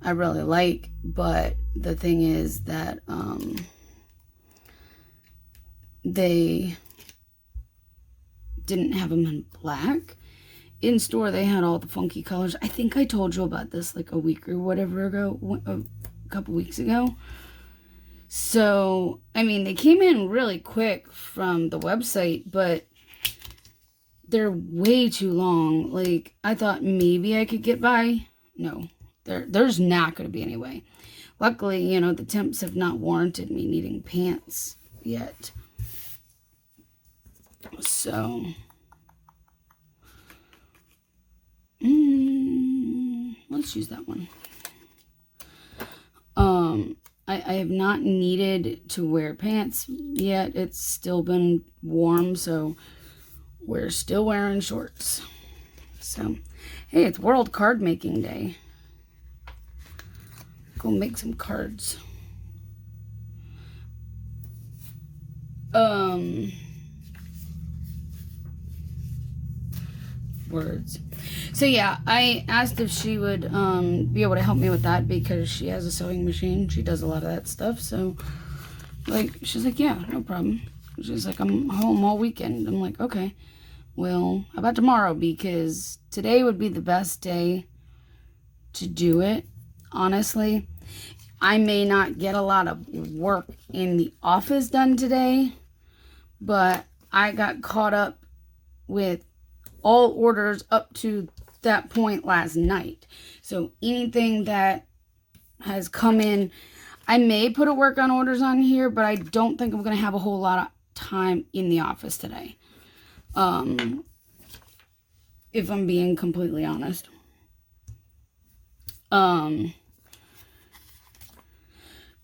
I really like, but the thing is that, they didn't have them in black. In store, they had all the funky colors. I think I told you about this like a week or whatever ago, a couple weeks ago. So, I mean, they came in really quick from the website, but they're way too long. Like, I thought maybe I could get by. No, there's not going to be any way. Luckily, you know, the temps have not warranted me needing pants yet. So, let's use that one. I have not needed to wear pants yet. It's still been warm, so we're still wearing shorts. So, hey, it's World Card Making Day. Go make some cards. Words. So yeah, I asked if she would be able to help me with that because she has a sewing machine. She does a lot of that stuff. So, like, she's like, yeah, no problem. She's like, I'm home all weekend. I'm like, okay. Well, how about tomorrow? Because today would be the best day to do it, honestly. I may not get a lot of work in the office done today, but I got caught up with all orders up to that point last night. So anything that has come in, I may put a work on orders on here, but I don't think I'm going to have a whole lot of time in the office today. If I'm being completely honest.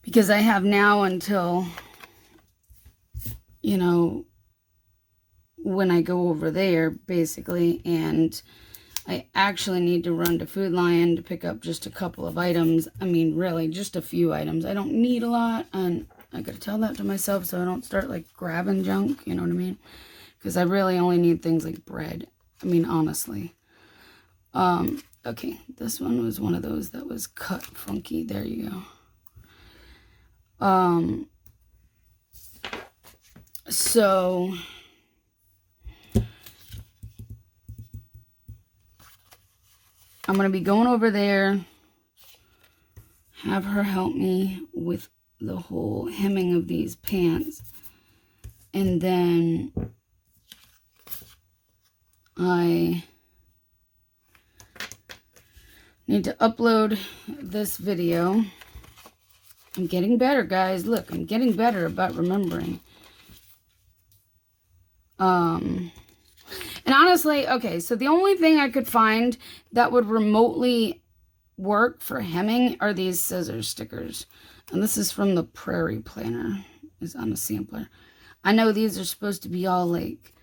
Because I have now until, you know, when I go over there, basically, and I actually need to run to Food Lion to pick up just a couple of items. I mean, really, just a few items. I don't need a lot, and I gotta tell that to myself so I don't start, like, grabbing junk, you know what I mean? Because I really only need things like bread. I mean, honestly. Okay, this one was one of those that was cut funky. There you go. So I'm going to be going over there, have her help me with the whole hemming of these pants, and then Need to upload this video. I'm getting better, guys. Look, I'm getting better about remembering. And honestly, okay, so the only thing I could find that would remotely work for hemming are these scissors stickers. And this is from the Prairie Planner. It's on a sampler. I know these are supposed to be all like,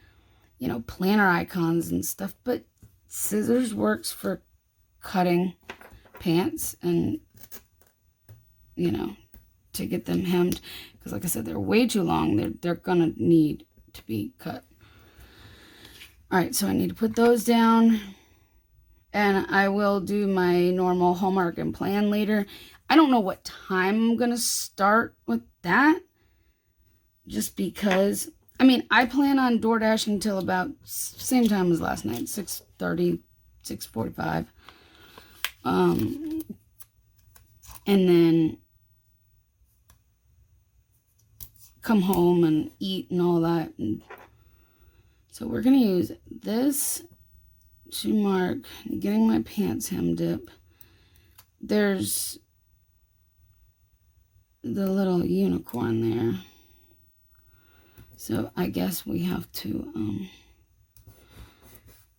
you know, planner icons and stuff, but scissors works for cutting pants and, you know, to get them hemmed. Because like I said, they're way too long. They're going to need to be cut. All right, so I need to put those down. And I will do my normal homework and plan later. I don't know what time I'm going to start with that. Just because, I mean, I plan on door dashing until about same time as last night, 6:30, 6:45. And then come home and eat and all that. And so we're going to use this to mark getting my pants hemmed up. There's the little unicorn there. So I guess we have to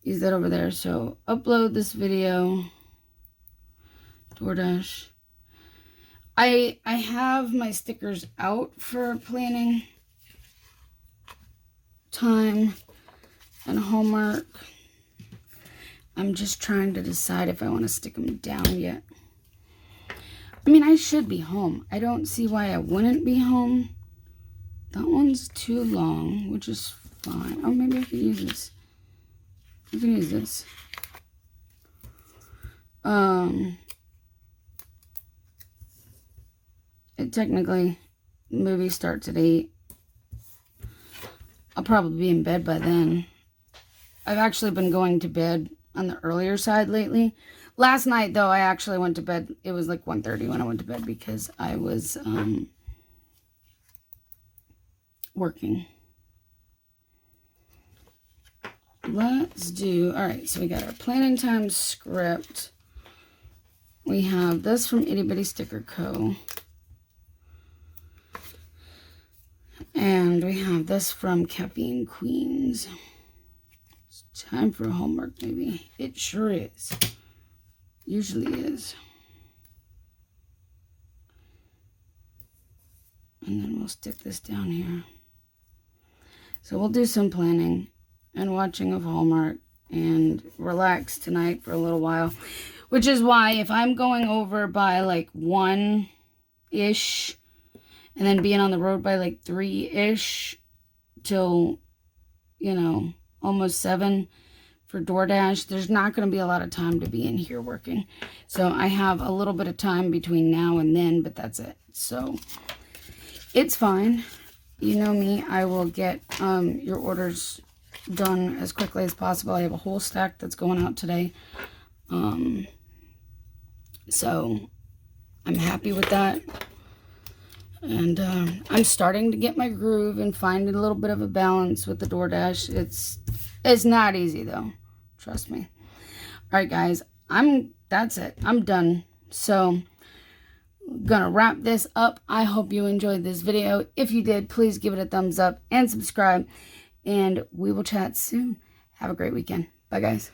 use that over there. So upload this video. DoorDash. I have my stickers out for planning time and homework. I'm just trying to decide if I want to stick them down yet. I mean, I should be home. I don't see why I wouldn't be home. That one's too long, which is fine. Oh, maybe I could use this. I can use this. Technically, the movie starts at 8. I'll probably be in bed by then. I've actually been going to bed on the earlier side lately. Last night, though, I actually went to bed. It was like 1:30 when I went to bed because I was working. Let's do, all right, so we got our planning time script. We have this from Itty Bitty Sticker Co. And we have this from Caffeine Queens. It's time for homework, maybe. It sure is. Usually is. And then we'll stick this down here. So we'll do some planning and watching of Hallmark and relax tonight for a little while. Which is why if I'm going over by like 1-ish and then being on the road by like 3-ish till, you know, almost 7 for DoorDash, there's not going to be a lot of time to be in here working. So I have a little bit of time between now and then, but that's it. So it's fine. You know me, I will get your orders done as quickly as possible. I have a whole stack that's going out today. So I'm happy with that. And I'm starting to get my groove and finding a little bit of a balance with the DoorDash. It's not easy though. Trust me. All right, guys. That's it. I'm done. So gonna wrap this up. I hope you enjoyed this video. If you did, please give it a thumbs up and subscribe. And we will chat soon. Have a great weekend. Bye, guys.